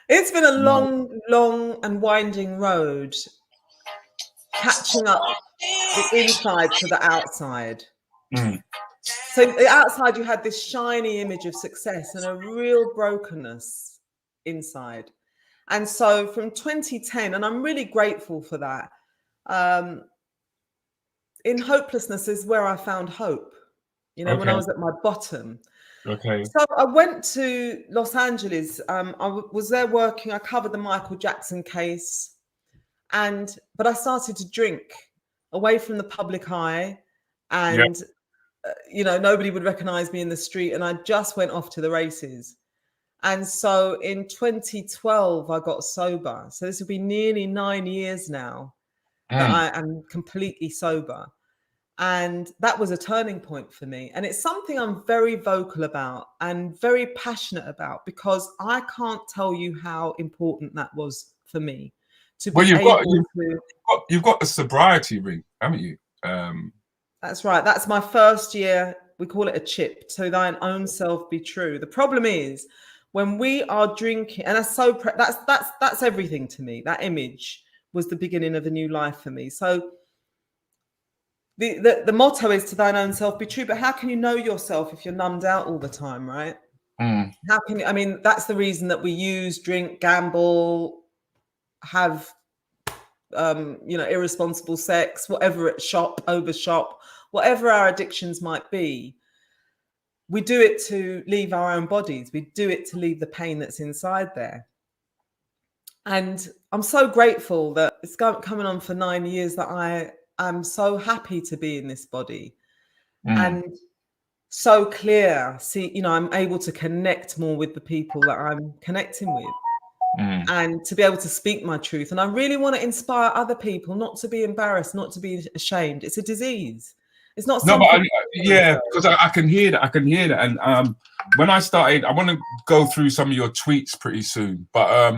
It's been a long and winding road, catching up the inside to the outside. So the outside, you had this shiny image of success and a real brokenness inside. And so from 2010, and I'm really grateful for that, in hopelessness is where I found hope, when I was at my bottom. Okay. So I went to Los Angeles. I was there working. I covered the Michael Jackson case, but I started to drink away from the public eye, and nobody would recognize me in the street, and I just went off to the races. And so in 2012, I got sober. So this will be nearly 9 years now that I am completely sober. And that was a turning point for me. And it's something I'm very vocal about and very passionate about, because I can't tell you how important that was for me. You've got the sobriety ring, haven't you? That's right. That's my first year. We call it a chip. To thine own self be true. The problem is when we are drinking, and that's everything to me. That image was the beginning of a new life for me. So the motto is to thine own self be true, but how can you know yourself if you're numbed out all the time, right? How can you, that's the reason that we use, drink, gamble, have irresponsible sex, whatever, overshop, whatever our addictions might be. We do it to leave our own bodies. We do it to leave the pain that's inside there. And I'm so grateful that it's coming on for 9 years that I am so happy to be in this body and so clear. I'm able to connect more with the people that I'm connecting with and to be able to speak my truth. And I really want to inspire other people not to be embarrassed, not to be ashamed. It's a disease. It's not something. No, but because I can hear that. And when I started, I want to go through some of your tweets pretty soon. But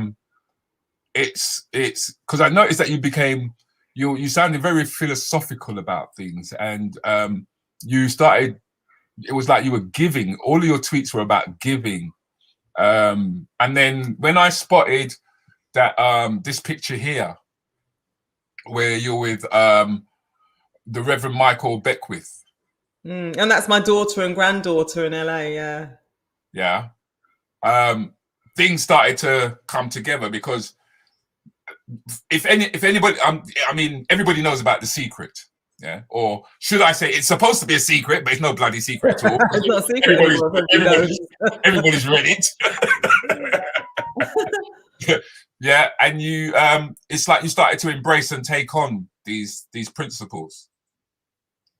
it's because I noticed that you sounded very philosophical about things, and you started. It was like you were giving. All of your tweets were about giving. And then when I spotted that this picture here, where you're with the Reverend Michael Beckwith. And that's my daughter and granddaughter in LA, Yeah. Things started to come together because if anybody, everybody knows about The Secret. Yeah. Or should I say it's supposed to be a secret, but it's no bloody secret at all. It's not a secret. Everybody's read it. Yeah. And you, it's like you started to embrace and take on these principles.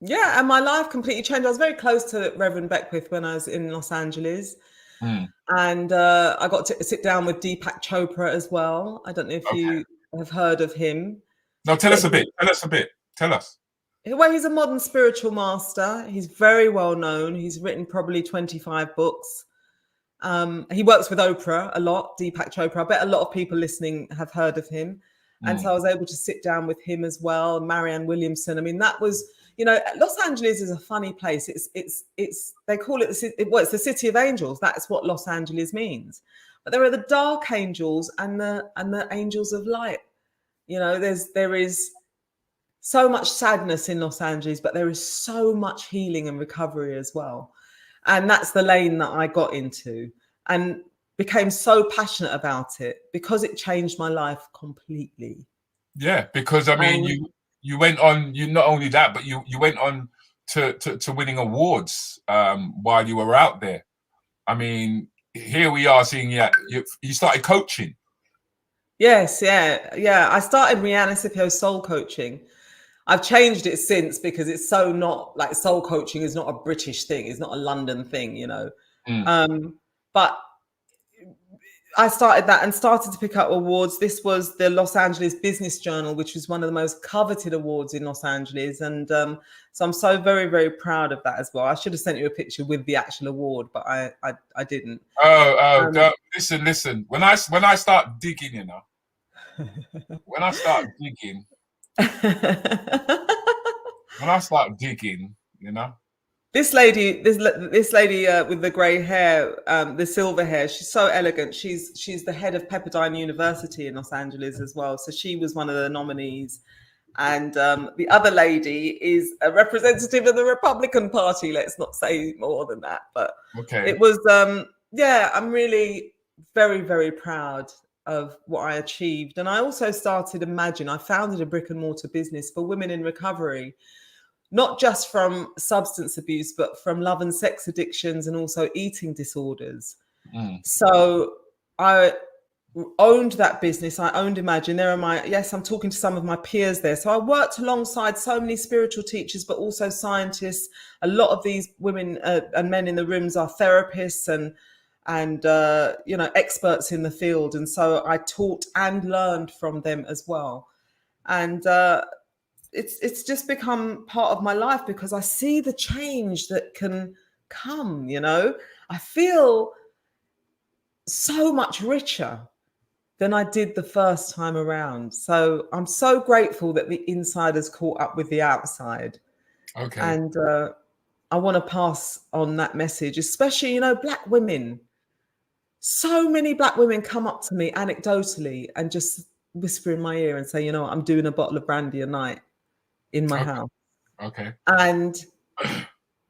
Yeah, and my life completely changed. I was very close to Reverend Beckwith when I was in Los Angeles. And I got to sit down with Deepak Chopra as well. I don't know if you have heard of him. No, tell us a bit. Tell us. Well, he's a modern spiritual master. He's very well known. He's written probably 25 books. He works with Oprah a lot, Deepak Chopra. I bet a lot of people listening have heard of him. And so I was able to sit down with him as well. Marianne Williamson. That was... Los Angeles is a funny place. It's they call it it's the city of angels. That's what Los Angeles means. But there are the dark angels and the angels of light. There is so much sadness in Los Angeles, but there is so much healing and recovery as well. And that's the lane that I got into and became so passionate about it because it changed my life completely. Yeah, because I mean, you went on, you not only that, but you went on to winning awards while you were out there. I mean, here we are seeing you started coaching. Yes, yeah. I started Rianna Scipio soul coaching. I've changed it since because it's so not like soul coaching is not a British thing. It's not a London thing, you know. But I started that and started to pick up awards. This was the Los Angeles Business Journal, which was one of the most coveted awards in Los Angeles. And so I'm so very, very proud of that as well. I should have sent you a picture with the actual award, but I didn't. Listen. When I start digging, you know, when I start digging, you know. This lady with the grey hair, the silver hair, she's so elegant. She's the head of Pepperdine University in Los Angeles as well. So she was one of the nominees. And the other lady is a representative of the Republican Party. Let's not say more than that. But it was, I'm really very, very proud of what I achieved. And I also started Imagine. I founded a brick and mortar business for women in recovery, not just from substance abuse, but from love and sex addictions and also eating disorders. So I owned that business. I owned Imagine. I'm talking to some of my peers there. So I worked alongside so many spiritual teachers, but also scientists. A lot of these women and men in the rooms are therapists and experts in the field. And so I taught and learned from them as well. And it's just become part of my life because I see the change that can come, you know. I feel so much richer than I did the first time around. So I'm so grateful that the inside has caught up with the outside. Okay. And I want to pass on that message, especially, you know, Black women. So many Black women come up to me anecdotally and just whisper in my ear and say, you know, I'm doing a bottle of brandy a night in my house. Okay. And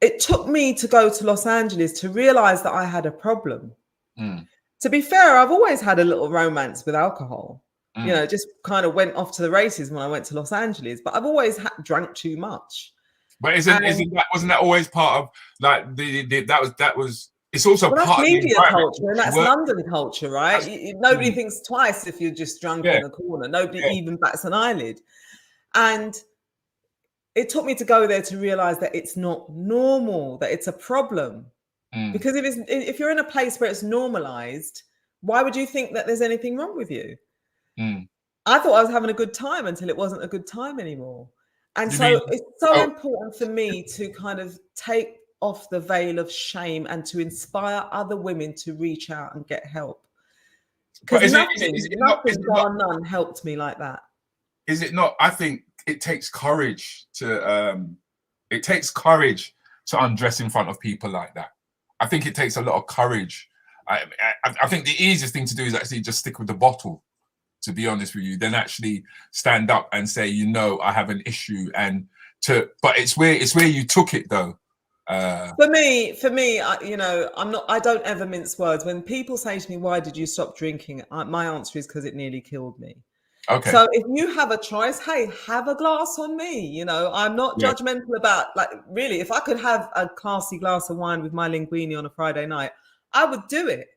it took me to go to Los Angeles to realize that I had a problem. To be fair, I've always had a little romance with alcohol. You know, just kind of went off to the races when I went to Los Angeles, but I've always drank too much. But wasn't that always part of like that was it's also part of media culture, and that's London culture, right? Nobody thinks twice if you're just drunk in the corner. Nobody even bats an eyelid. And it took me to go there to realize that it's not normal, that it's a problem. Because if you're in a place where it's normalized, why would you think that there's anything wrong with you? I thought I was having a good time until it wasn't a good time anymore. And it's so important for me to kind of take off the veil of shame and to inspire other women to reach out and get help. Because nothing bar none helped me like that. Is it not? I think it takes courage to undress in front of people like that. I think it takes a lot of courage. I think the easiest thing to do is actually just stick with the bottle, to be honest with you, then actually stand up and say, you know, I have an issue. But it's where you took it though. For me, I don't ever mince words. When people say to me, why did you stop drinking? My answer is because it nearly killed me. Okay. So if you have a choice, hey, have a glass on me. You know, I'm not judgmental about, like, really, if I could have a classy glass of wine with my linguine on a Friday night, I would do it.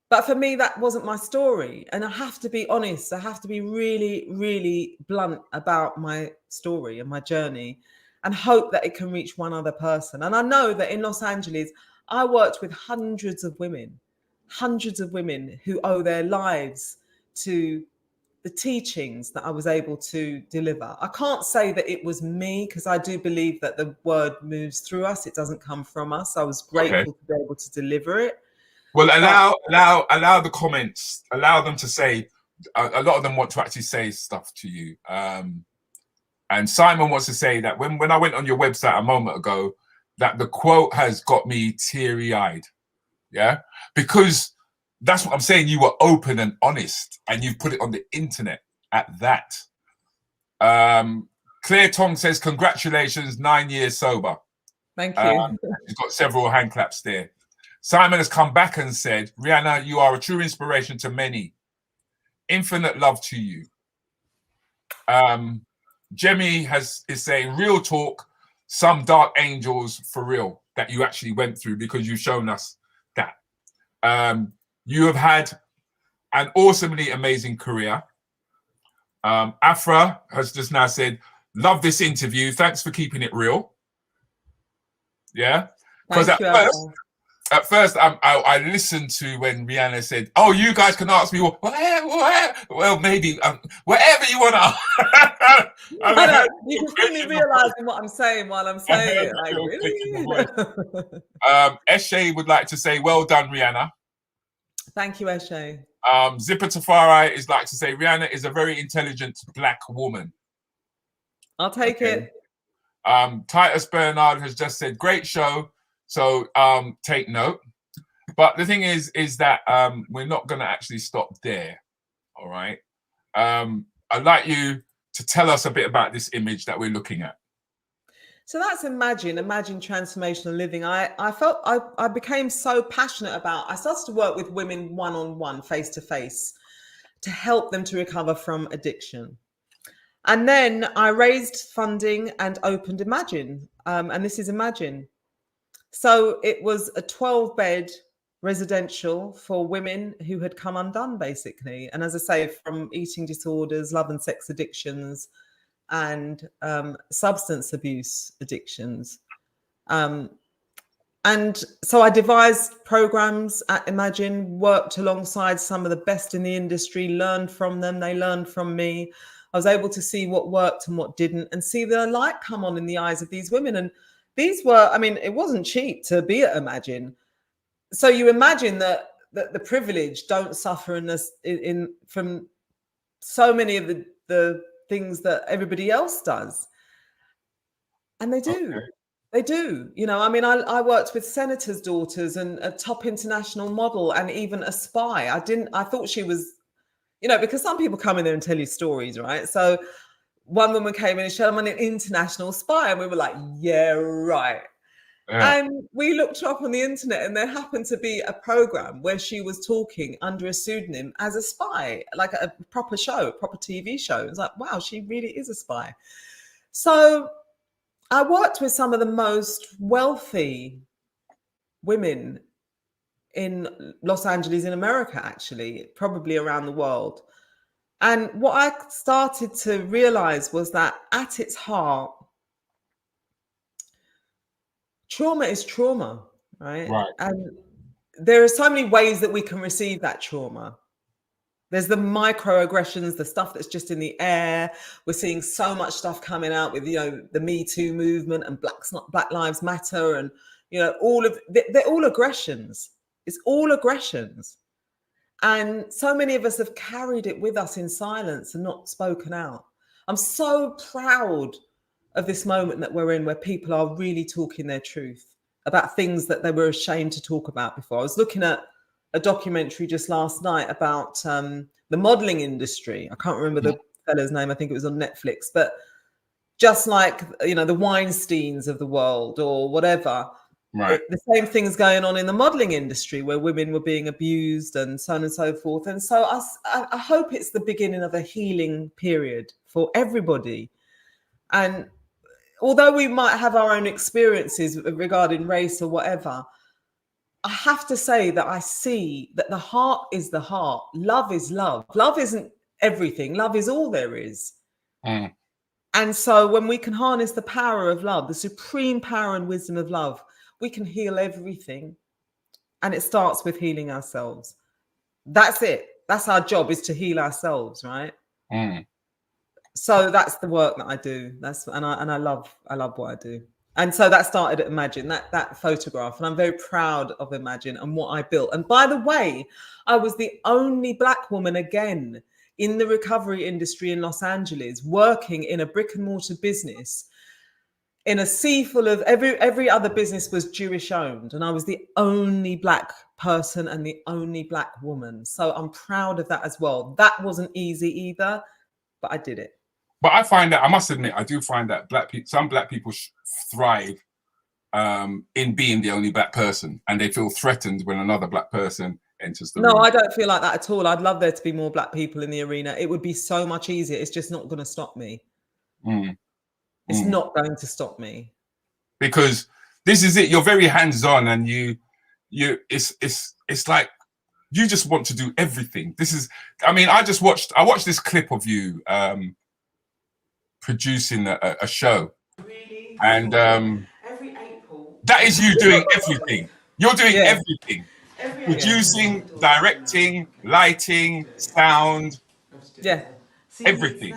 But for me, that wasn't my story. And I have to be honest. I have to be really, really blunt about my story and my journey and hope that it can reach one other person. And I know that in Los Angeles, I worked with hundreds of women who owe their lives to the teachings that I was able to deliver. I can't say that it was me because I do believe that the word moves through us. It doesn't come from us. I was grateful to be able to deliver it. Well, allow the comments, allow them to say, a lot of them want to actually say stuff to you. And Simon wants to say that when I went on your website a moment ago, that the quote has got me teary-eyed. Yeah, because that's what I'm saying. You were open and honest, and you've put it on the internet at that. Claire Tong says, congratulations, 9 years sober. Thank you. She's got several hand claps there. Simon has come back and said, Rianna, you are a true inspiration to many. Infinite love to you. Jemmy is saying, real talk, some dark angels for real that you actually went through, because you've shown us that. You have had an awesomely amazing career. Afra has just now said, love this interview. Thanks for keeping it real. Yeah. Because at first, I listened to when Rianna said, "Oh, you guys can ask me well, maybe whatever you want to." You can see me realizing what I'm saying while I'm saying it. Like, really? Eshe would like to say, "Well done, Rianna." Thank you, Eshe. Zipper Tafari is like to say, Rianna is a very intelligent black woman. I'll take it. Titus Bernard has just said, great show. So take note. But the thing is that we're not going to actually stop there. All right. I'd like you to tell us a bit about this image that we're looking at. So that's Imagine Transformational Living. I felt I became so passionate about, I started to work with women one-on-one, face-to-face, to help them to recover from addiction. And then I raised funding and opened Imagine. And this is Imagine. So it was a 12-bed residential for women who had come undone, basically. And as I say, from eating disorders, love and sex addictions, and substance abuse addictions. And so I devised programs at Imagine, worked alongside some of the best in the industry, learned from them, they learned from me. I was able to see what worked and what didn't, and see the light come on in the eyes of these women. And these were, I mean, it wasn't cheap to be at Imagine. So you imagine that the privilege don't suffer from so many of the things that everybody else does. And they do. Okay. They do. You know, I mean, I worked with senators' daughters and a top international model and even a spy. I thought she was, you know, because some people come in there and tell you stories, right? So one woman came in and said, I'm an international spy. And we were like, yeah, right. Yeah. And we looked her up on the internet, and there happened to be a program where she was talking under a pseudonym as a spy, like a proper show, a proper TV show. It was like, wow, she really is a spy. So I worked with some of the most wealthy women in Los Angeles, in America, actually, probably around the world. And what I started to realize was that at its heart, trauma is trauma, right? And there are so many ways that we can receive that trauma. There's the microaggressions, the stuff that's just in the air. We're seeing so much stuff coming out with, you know, the Me Too movement and Black Lives Matter, and, you know, they're all aggressions. It's all aggressions. And so many of us have carried it with us in silence and not spoken out. I'm so proud of this moment that we're in, where people are really talking their truth about things that they were ashamed to talk about before. I was looking at a documentary just last night about the modeling industry. I can't remember the fellow's name. I think it was on Netflix. But just like, you know, the Weinsteins of the world or whatever, right, the same things going on in the modeling industry, where women were being abused and so on and so forth. And so I hope it's the beginning of a healing period for everybody. And although we might have our own experiences regarding race or whatever, I have to say that I see that the heart is the heart. Love is love. Love isn't everything. Love is all there is. And so when we can harness the power of love, the supreme power and wisdom of love, we can heal everything. And it starts with healing ourselves. That's it. That's our job, is to heal ourselves, right? So that's the work that I do. And I love what I do. And so that started at Imagine, that photograph. And I'm very proud of Imagine and what I built. And by the way, I was the only Black woman again in the recovery industry in Los Angeles, working in a brick and mortar business in a sea full of every other business was Jewish owned. And I was the only Black person and the only Black woman. So I'm proud of that as well. That wasn't easy either, but I did it. But I find that, I must admit, I do find that some black people thrive in being the only black person, and they feel threatened when another black person enters the room. No, I don't feel like that at all. I'd love there to be more black people in the arena. It would be so much easier. It's just not going to stop me. It's not going to stop me. Because this is it. You're very hands-on, and it's like you just want to do everything. This is, I mean, I watched this clip of you producing a show, and that is you doing everything. You're doing everything. Producing, directing, lighting, sound, everything.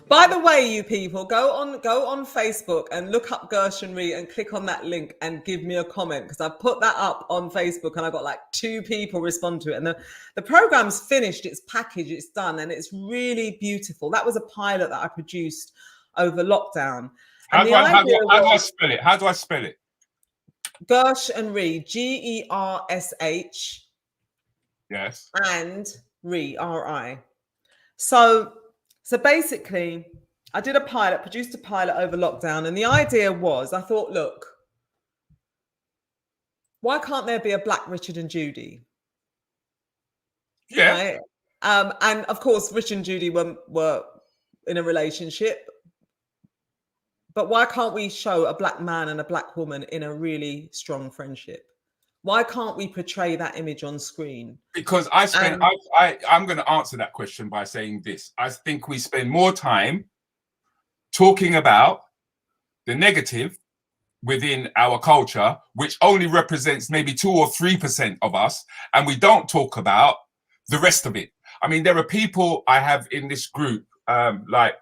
By the way, you people, go on Facebook and look up Gershon Reed and click on that link and give me a comment, because I put that up on Facebook and I got like 2 people respond to it. And the program's finished, it's packaged, it's done, and it's really beautiful. That was a pilot that I produced over lockdown. How do I spell it? How do I spell it? Gershon Reed, Gersh. Yes. And Reed, R-I. So basically, I did produced a pilot over lockdown, and the idea was, I thought, look, why can't there be a black Richard and Judy? Yeah. Right? And of course, Richard and Judy were in a relationship. But why can't we show a black man and a black woman in a really strong friendship? Why can't we portray that image on screen? Because I'm going to answer that question by saying this. I think we spend more time talking about the negative within our culture, which only represents maybe 2 or 3% of us, and we don't talk about the rest of it. I mean, there are people I have in this group, like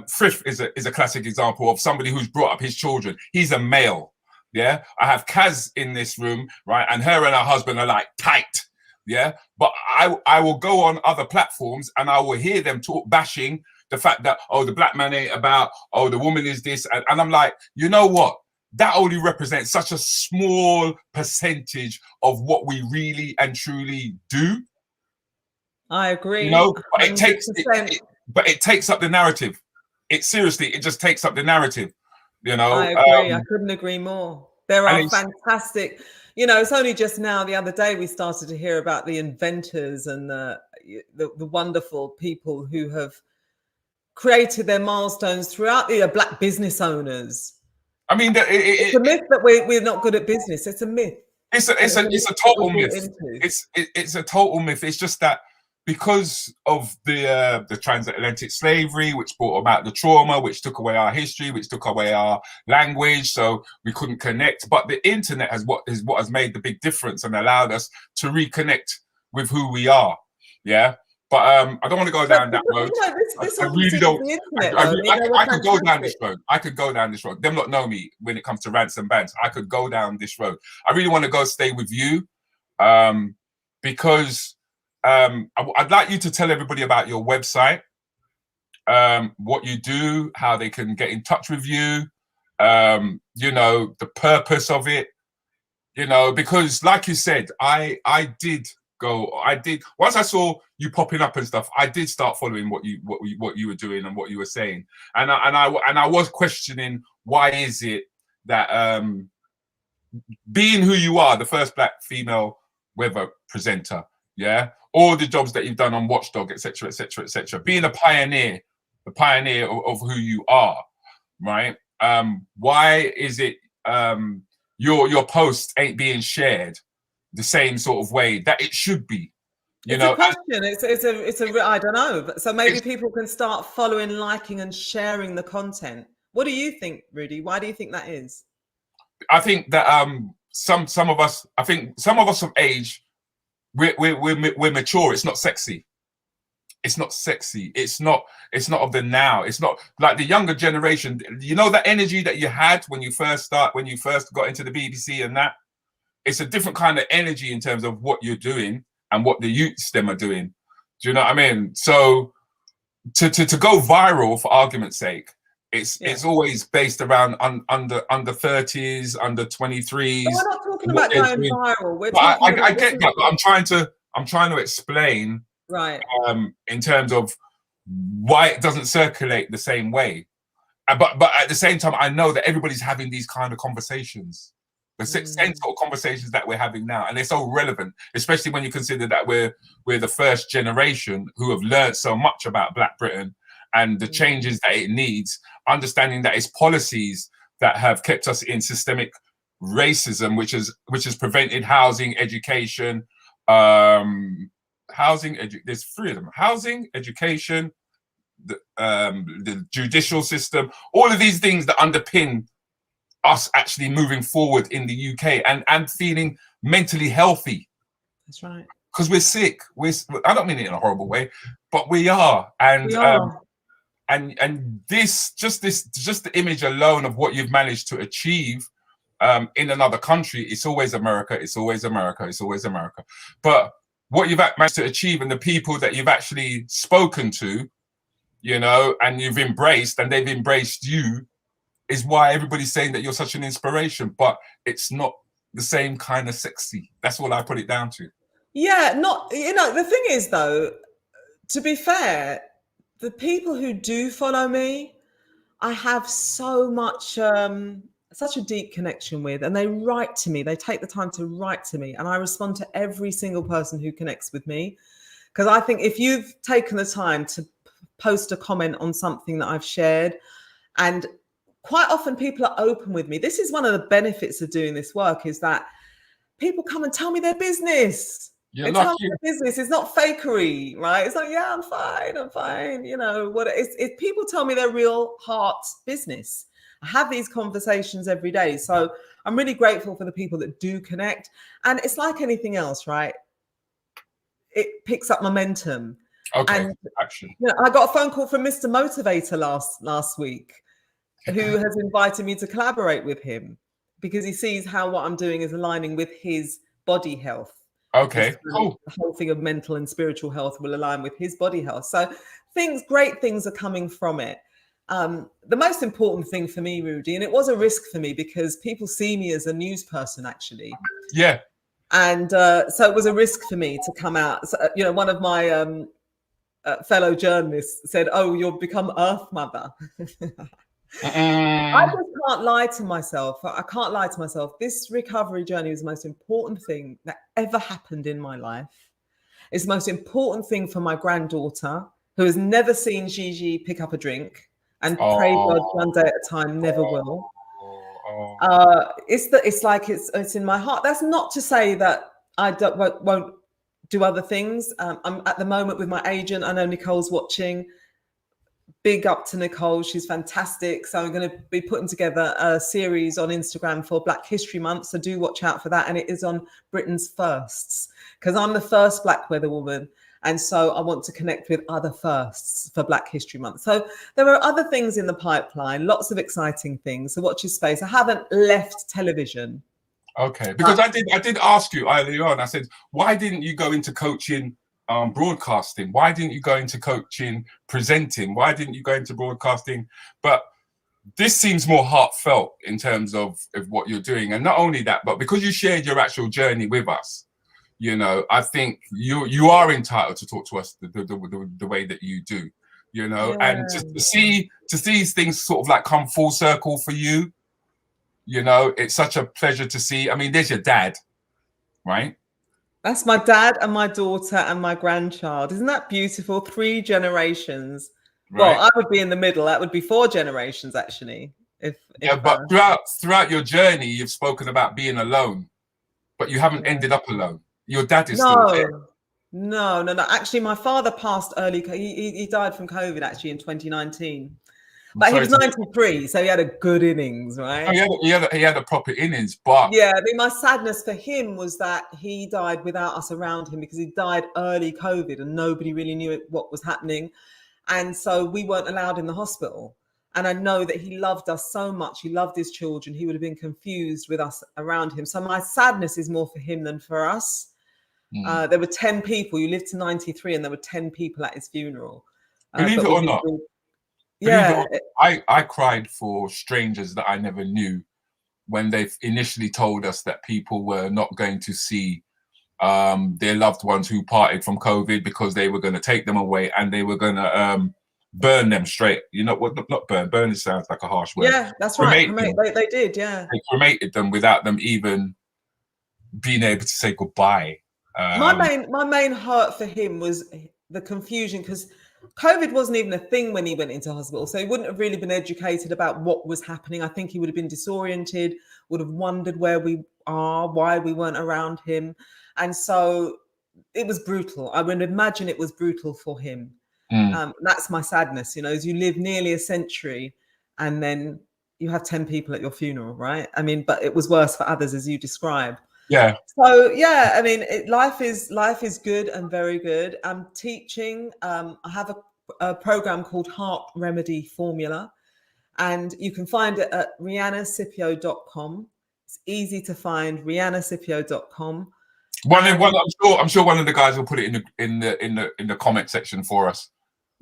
Frith is a classic example of somebody who's brought up his children. He's a male. Yeah, I have Kaz in this room, right? And her and her husband are like tight. Yeah, but I will go on other platforms and I will hear them bashing the fact that, oh, the black man ain't about, oh, the woman is this. And I'm like, you know what? That only represents such a small percentage of what we really and truly do. I agree. You know, but it takes up the narrative. It just takes up the narrative. You know, I agree. I couldn't agree more. There are fantastic, you know, it's only just now, the other day, we started to hear about the inventors and the wonderful people who have created their milestones throughout the black business owners. I mean, it's a myth that we're not good at business. It's a myth. It's a total myth. It's a total myth. It's just that because of the transatlantic slavery, which brought about the trauma, which took away our history, which took away our language, so we couldn't connect. But the internet is what has made the big difference and allowed us to reconnect with who we are. Yeah. But I don't want to go down that road. I really don't. I could go down this road. I could go down this road. Them not know me when it comes to rants and bants. I could go down this road. I really want to stay with you, because I'd like you to tell everybody about your website, what you do, how they can get in touch with you, you know, the purpose of it, you know, because like you said, I did once I saw you popping up and stuff, I did start following what you were doing and what you were saying, and I was questioning, why is it that being who you are, the first black female weather presenter, yeah, all the jobs that you've done on Watchdog, etc., etc., etc., being a pioneer, the pioneer of who you are, right? Why is it your posts ain't being shared the same sort of way that it should be? You know, a question. It's a I don't know. So maybe people can start following, liking, and sharing the content. What do you think, Rudi? Why do you think that is? I think that some of us of age, we're mature. It's not sexy. It's not sexy. It's not of the now. It's not like the younger generation. You know, that energy that you had when you first got into the BBC and that. It's a different kind of energy in terms of what you're doing and what the youths them are doing. Do you know what I mean? So to go viral, for argument's sake, it's always based around under 30s, under 23s. But we're not talking about going viral. I get that, but I'm trying to explain Right. In terms of why it doesn't circulate the same way. But at the same time, I know that everybody's having these kind of conversations. The same sort of conversations that we're having now, and they're so relevant, especially when you consider that we're the first generation who have learned so much about Black Britain and the changes that it needs, understanding that it's policies that have kept us in systemic racism, which has prevented housing, education, there's three of them: housing, education, the judicial system, all of these things that underpin us actually moving forward in the UK and feeling mentally healthy. That's right. Because we're sick. I don't mean it in a horrible way, but we are. And we are. And just the image alone of what you've managed to achieve in another country, it's always America, it's always America, it's always America. But what you've managed to achieve and the people that you've actually spoken to, you know, and you've embraced and they've embraced you, is why everybody's saying that you're such an inspiration. But it's not the same kind of sexy. That's all I put it down to. Yeah, the thing is, though, to be fair, the people who do follow me, I have so much, such a deep connection with, and they write to me. They take the time to write to me, and I respond to every single person who connects with me. Because I think if you've taken the time to post a comment on something that I've shared, and quite often people are open with me. This is one of the benefits of doing this work, is that people come and tell me their business. Business. It's not fakery, right? It's like, yeah, I'm fine. You know what? It's people tell me their real heart business. I have these conversations every day, so I'm really grateful for the people that do connect. And it's like anything else, right? It picks up momentum. Okay. And, I got a phone call from Mr. Motivator last week, who has invited me to collaborate with him because he sees how what I'm doing is aligning with his body health. Okay, cool. The whole thing of mental and spiritual health will align with his body health. So great things are coming from it. The most important thing for me, Rudi, and it was a risk for me because people see me as a news person, actually. Yeah. And so it was a risk for me to come out. So, one of my fellow journalists said, "Oh, you'll become Earth Mother." I just can't lie to myself. I can't lie to myself. This recovery journey was the most important thing that ever happened in my life. It's the most important thing for my granddaughter, who has never seen Gigi pick up a drink, and pray God one day at a time never will. It's in my heart. That's not to say that I won't do other things. I'm at the moment with my agent. I know Nicole's watching. Big up to Nicole. She's fantastic. So I'm going to be putting together a series on Instagram for Black History Month. So do watch out for that. And it is on Britain's firsts, because I'm the first Black weather woman. And so I want to connect with other firsts for Black History Month. So there are other things in the pipeline, lots of exciting things. So watch your space. I haven't left television. Okay. Because I did ask you earlier on, I said, why didn't you go into coaching broadcasting? Why didn't you go into coaching presenting? Why didn't you go into broadcasting? But this seems more heartfelt in terms of what you're doing. And not only that, but because you shared your actual journey with us, I think you are entitled to talk to us the way that you do, Yeah. and just to see things sort of like come full circle for you, it's such a pleasure to see. I mean, there's your dad, right? That's my dad and my daughter and my grandchild. Isn't that beautiful? 3 generations. Right. Well, I would be in the middle. That would be 4 generations, actually. But throughout your journey, you've spoken about being alone, but you haven't ended up alone. Your dad is still there. No. Actually, my father passed early. He died from COVID, actually, in 2019. But he was 93, so he had a good innings, right? Oh, he had a proper innings, but yeah, I mean, my sadness for him was that he died without us around him, because he died early COVID and nobody really knew what was happening, and so we weren't allowed in the hospital. And I know that he loved us so much. He loved his children. He would have been confused with us around him. So my sadness is more for him than for us. There were 10 people. You lived to 93, and there were 10 people at his funeral. Believe it or not. Yeah, I cried for strangers that I never knew when they initially told us that people were not going to see their loved ones who parted from COVID because they were going to take them away and they were going to burn them straight. You know what? Not burn. Burn sounds like a harsh word. Yeah, that's right. They did. Yeah. They cremated them without them even being able to say goodbye. My main hurt for him was the confusion, because COVID wasn't even a thing when he went into hospital. So he wouldn't have really been educated about what was happening. I think he would have been disoriented, would have wondered where we are, why we weren't around him. And so it was brutal. I would imagine it was brutal for him. That's my sadness, as you live nearly a century and then you have 10 people at your funeral, right? I mean, but it was worse for others, as you describe. Yeah. So yeah, I mean, life is good and very good. I'm teaching. I have a program called Heart Remedy Formula, and you can find it at riannascipio.com. It's easy to find, riannascipio.com. I'm sure one of the guys will put it in the comment section for us.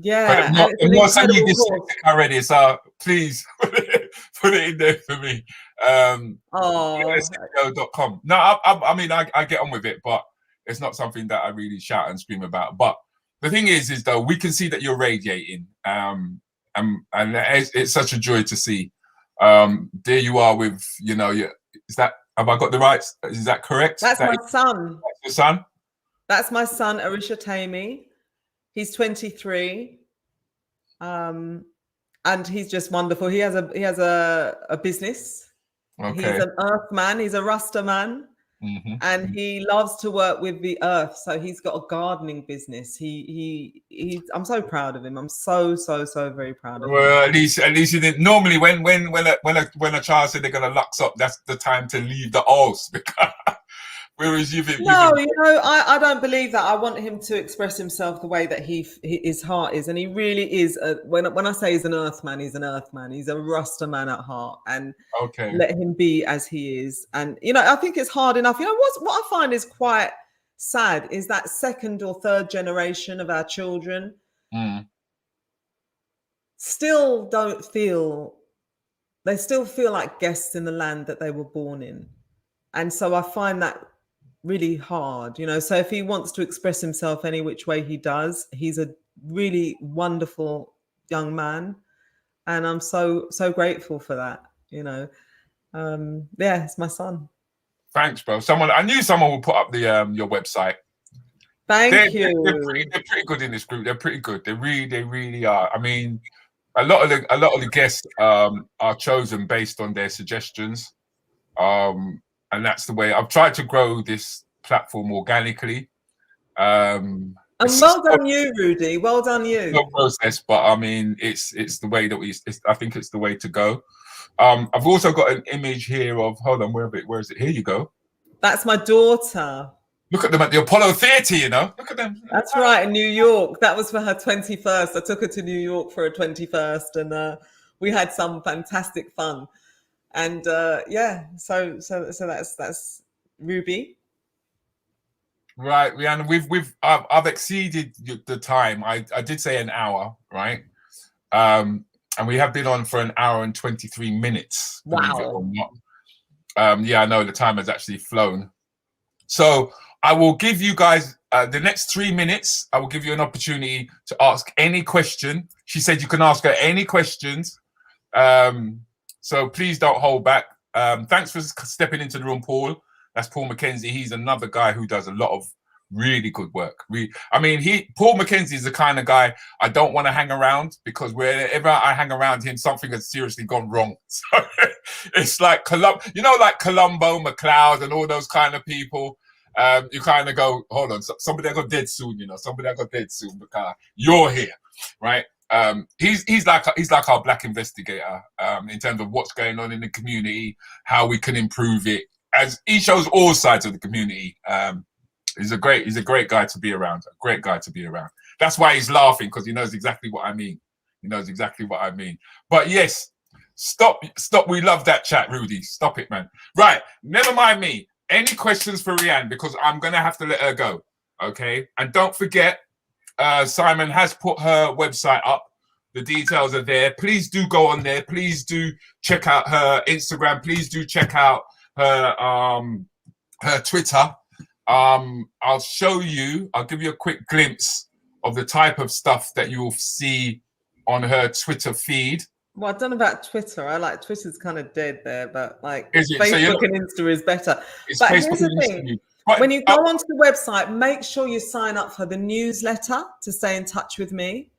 Yeah, I'm not saying you dyslexic already, so please put it in there for me. Scipio.com. No, I mean I get on with it, but it's not something that I really shout and scream about. But the thing is though, we can see that you're radiating, and it's such a joy to see. There you are with, have I got the right? Is that correct? That's my son. That's your son? That's my son, Arisha Tammy. He's 23. And he's just wonderful. He has a business. Okay. He's an earth man. He's a Rasta man. Mm-hmm. And he loves to work with the earth. So he's got a gardening business. I'm so proud of him. I'm so very proud of him. Well, at least you didn't. Normally when a child said they're gonna lux up, that's the time to leave the house. Whereas I don't believe that. I want him to express himself the way that his heart is, and he really is. When I say he's an earth man, he's an earth man. He's a Rasta man at heart, and let him be as he is. And I think it's hard enough. What I find is quite sad is that second or third generation of our children still feel like guests in the land that they were born in, and so I find that really hard, so if he wants to express himself any which way he does, he's a really wonderful young man, and I'm so grateful for that. It's my son. Thanks, bro. I knew someone would put up the your website. Thank you. They're pretty good in this group. They're pretty good. They really are. I mean, a lot of the guests are chosen based on their suggestions. And that's the way I've tried to grow this platform organically. And well done you, Rudi. Well done you. No process, but I mean, it's the way that I think it's the way to go. I've also got an image here of, hold on, where is it? Here you go. That's my daughter. Look at them at the Apollo Theatre, Look at them. That's right, in New York. That was for her 21st. I took her to New York for her 21st, and we had some fantastic fun. And so that's Ruby. Right, Rianna, I've exceeded the time. I did say an hour, right? And we have been on for an hour and 23 minutes. Wow. Believe it or not. I know the time has actually flown. So I will give you guys the next 3 minutes. I will give you an opportunity to ask any question. She said you can ask her any questions. So please don't hold back. Thanks for stepping into the room, Paul. That's Paul McKenzie. He's another guy who does a lot of really good work. Paul McKenzie is the kind of guy I don't want to hang around, because wherever I hang around him, something has seriously gone wrong. So it's like Columbo, McLeod, and all those kind of people. You kind of go, hold on, somebody I got dead soon, somebody I got dead soon, because you're here, right? He's like our black investigator in terms of what's going on in the community, how we can improve it. As he shows all sides of the community. He's a great guy to be around. A great guy to be around. That's why he's laughing, because he knows exactly what I mean. But yes, stop. We love that chat, Rudi. Stop it, man. Right. Never mind me. Any questions for Rianne, because I'm gonna have to let her go. Okay. And don't forget, Simon has put her website up. The details are there. Please do go on there. Please do check out her Instagram. Please do check out her Twitter. I'll show you. I'll give you a quick glimpse of the type of stuff that you will see on her Twitter feed. Well, I don't know about Twitter. I like Twitter's kind of dead there, but like Is it? Facebook So and Insta is better. it's But Facebook here's the and thing. Instagram. When you go onto the website, make sure you sign up for the newsletter to stay in touch with me.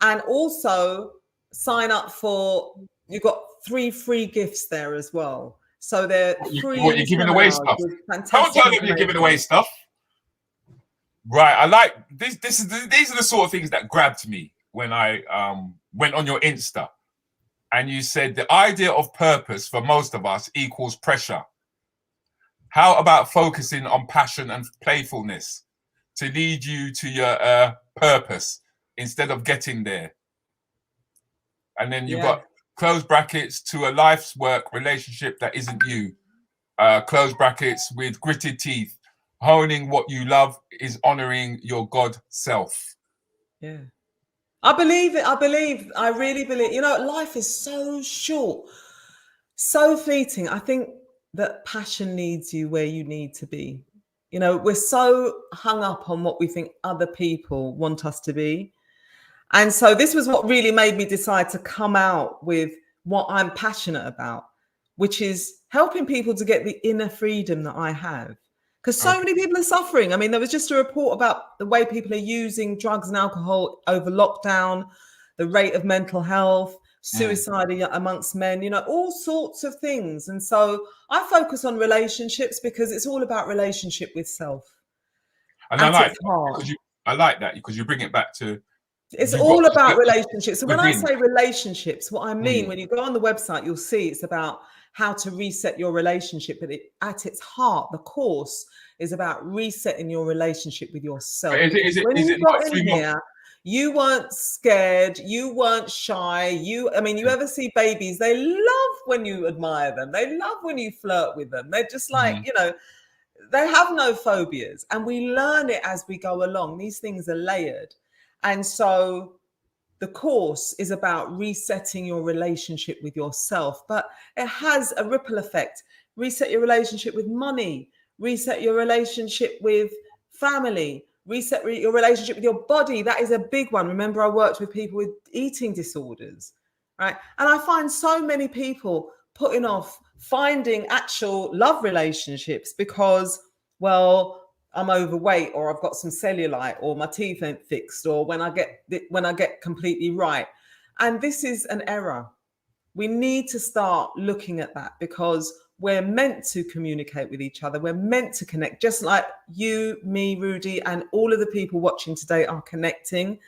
And also sign up for, you've got 3 free gifts there as well. So they're free. What, you're giving away stuff? Don't tell them you're giving away stuff. Right. I like this. These are the sort of things that grabbed me when I went on your Insta. And you said the idea of purpose for most of us equals pressure. How about focusing on passion and playfulness to lead you to your purpose instead of getting there? And then you've got close brackets to a life's work relationship that isn't you. Close brackets with gritted teeth. Honing what you love is honoring your God self. Yeah. I believe it. I really believe, you know, life is so short, so fleeting. I think that passion leads you where you need to be. You know, we're so hung up on what we think other people want us to be. And so this was what really made me decide to come out with what I'm passionate about, which is helping people to get the inner freedom that I have. Because so many people are suffering. I mean, there was just a report about the way people are using drugs and alcohol over lockdown, the rate of mental health, suicide amongst men, you know, all sorts of things. And so I focus on relationships because it's all about relationship with self. And I like that because you bring it back to. It's all about relationships. So when I say relationships, what I mean, when you go on the website, you'll see it's about how to reset your relationship. But at its heart, the course is about resetting your relationship with yourself. When you got in here, you weren't scared, you weren't shy. You ever see babies, they love when you admire them. They love when you flirt with them. They're just like, you know, they have no phobias. And we learn it as we go along. These things are layered. And so the course is about resetting your relationship with yourself, but it has a ripple effect. Reset your relationship with money, reset your relationship with family, reset your relationship with your body. That is a big one. Remember, I worked with people with eating disorders, right? And I find so many people putting off finding actual love relationships because, well, I'm overweight, or I've got some cellulite, or my teeth ain't fixed, or when I get completely right. And this is an error. We need to start looking at that because we're meant to communicate with each other. We're meant to connect, just like you, me, Rudi, and all of the people watching today are connecting.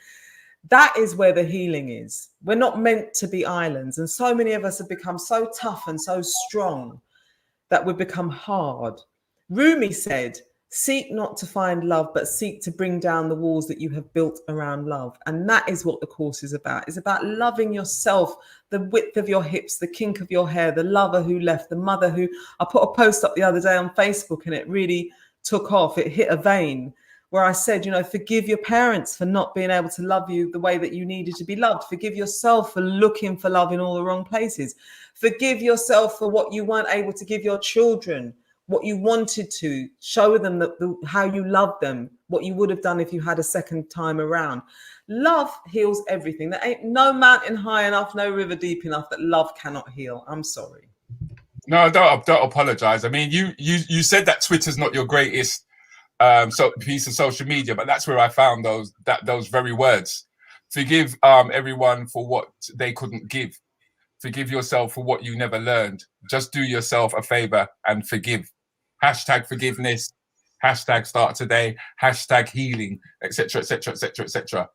That is where the healing is. We're not meant to be islands. And so many of us have become so tough and so strong that we've become hard. Rumi said, seek not to find love, but seek to bring down the walls that you have built around love. And that is what the course is about. It's about loving yourself, the width of your hips, the kink of your hair, the lover who left, the mother who... I put a post up the other day on Facebook and it really took off. It hit a vein where I said, you know, forgive your parents for not being able to love you the way that you needed to be loved. Forgive yourself for looking for love in all the wrong places. Forgive yourself for what you weren't able to give your children, what you wanted to show them, how you love them, what you would have done if you had a second time around. Love heals everything. There ain't no mountain high enough, no river deep enough that love cannot heal. I'm sorry. No, don't apologize. I mean, you said that Twitter's not your greatest piece of social media, but that's where I found those very words. Forgive everyone for what they couldn't give. Forgive yourself for what you never learned. Just do yourself a favor and forgive. Hashtag forgiveness, hashtag start today, hashtag healing, etc., etc., etc., etc.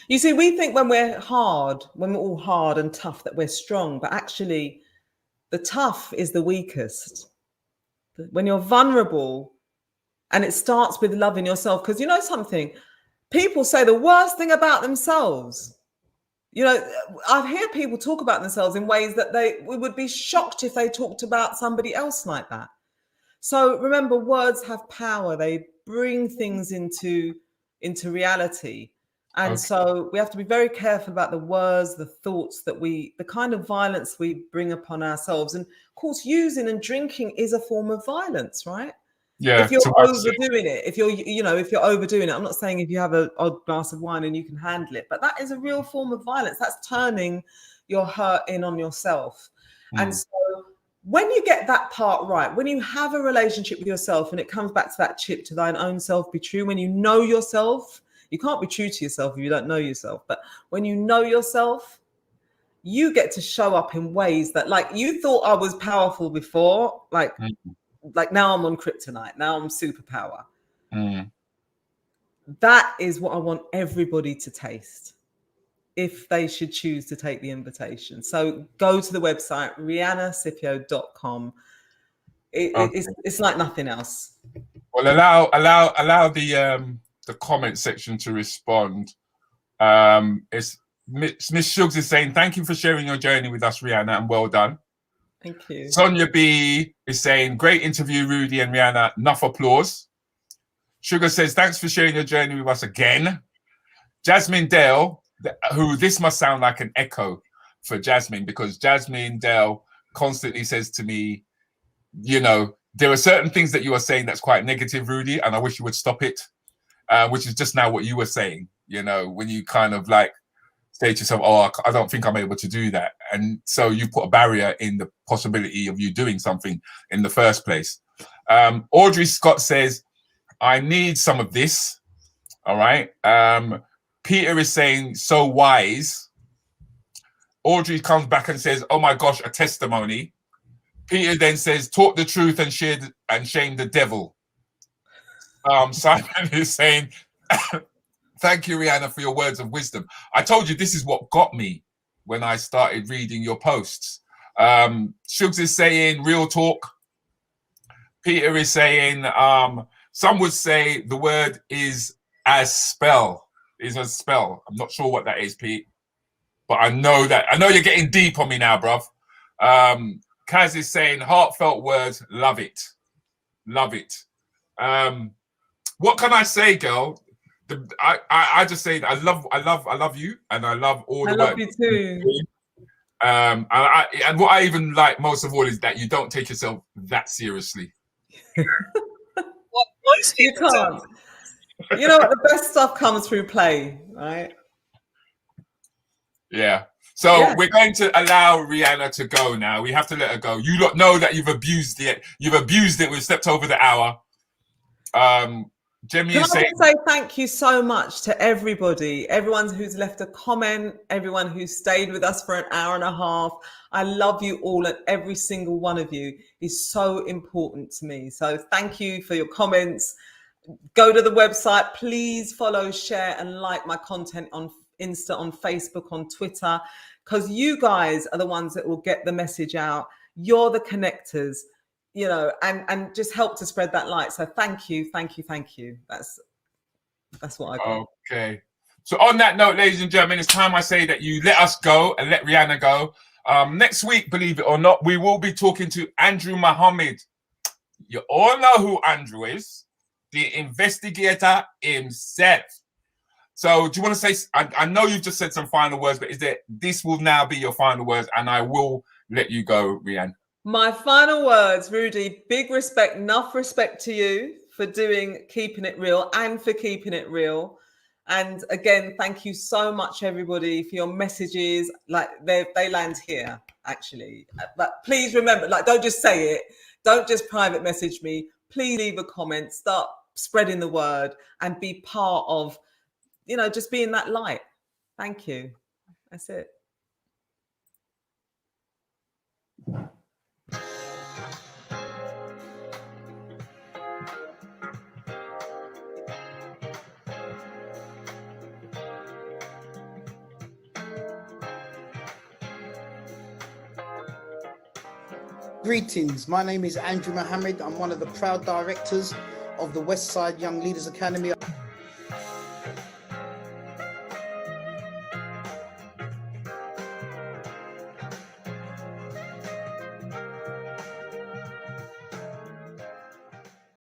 You see, we think when we're all hard and tough, that we're strong, but actually the tough is the weakest. When you're vulnerable, and it starts with loving yourself, because you know something, people say the worst thing about themselves. You know, I hear people talk about themselves in ways that we would be shocked if they talked about somebody else like that. So remember, words have power. They bring things into reality. And so we have to be very careful about the words, the thoughts the kind of violence we bring upon ourselves. And of course, using and drinking is a form of violence, right? Yeah. If you're overdoing it, if you're overdoing it, I'm not saying if you have an odd glass of wine and you can handle it, but that is a real form of violence. That's turning your hurt in on yourself. And so when you get that part right, when you have a relationship with yourself, and it comes back to that chip, to thine own self be true, when you know yourself, you can't be true to yourself if you don't know yourself. But when you know yourself, you get to show up in ways that, like, you thought I was powerful before, like now I'm on kryptonite, now I'm superpower. That is what I want everybody to taste, if they should choose to take the invitation. So go to the website, riannascipio.com. It's like nothing else. Well, allow the comment section to respond. It's Miss Shugs is saying, thank you for sharing your journey with us, Rianna, and well done. Thank you. Sonia B is saying, great interview, Rudi and Rianna. Enough applause. Sugar says, thanks for sharing your journey with us again. Jasmine Dale, who this must sound like an echo for Jasmine, because Jasmine Dale constantly says to me, there are certain things that you are saying that's quite negative, Rudi, and I wish you would stop it, which is just now what you were saying, when you kind of like say to yourself, oh, I don't think I'm able to do that. And so you put a barrier in the possibility of you doing something in the first place. Audrey Scott says, I need some of this. All right. Peter is saying, so wise. Audrey comes back and says, oh my gosh, a testimony. Peter then says, talk the truth and shame the devil. Simon is saying, thank you, Rianna, for your words of wisdom. I told you this is what got me when I started reading your posts. Shugs is saying, real talk. Peter is saying, some would say the word is a spell. I'm not sure what that is, Pete. But I know you're getting deep on me now, bruv. Kaz is saying, heartfelt words, love it. Love it. What can I say, girl? I just say I love you, and I love all the work. I love you too. And what I even like most of all is that you don't take yourself that seriously. You can't. You know what? The best stuff comes through play, right? Yeah. So we're going to allow Rianna to go now. We have to let her go. You don't know that you've abused it. We've stepped over the hour. Jemmy is saying, say thank you so much to everyone who's left a comment, everyone who stayed with us for an hour and a half. I love you all, and every single one of you is so important to me. So thank you for your comments. Go to the website. Please follow, share, and like my content on Insta, on Facebook, on Twitter, because you guys are the ones that will get the message out. You're the connectors. And just help to spread that light. So thank you. That's what I got. Okay. So on that note, ladies and gentlemen, it's time I say that you let us go and let Rianna go. Next week, believe it or not, we will be talking to Andrew Muhammad. You all know who Andrew is, the investigator himself. So do you want to say, I know you've just said some final words, but this will now be your final words, and I will let you go, Rianna. My final words, Rudi, big respect, enough respect to you for keeping it real and for keeping it real. And again, thank you so much, everybody, for your messages. Like they land here, actually. But please remember, don't just say it. Don't just private message me. Please leave a comment, start spreading the word, and be part of, just being that light. Thank you. That's it. Greetings, my name is Andrew Mohammed. I'm one of the proud directors of the Westside Young Leaders Academy.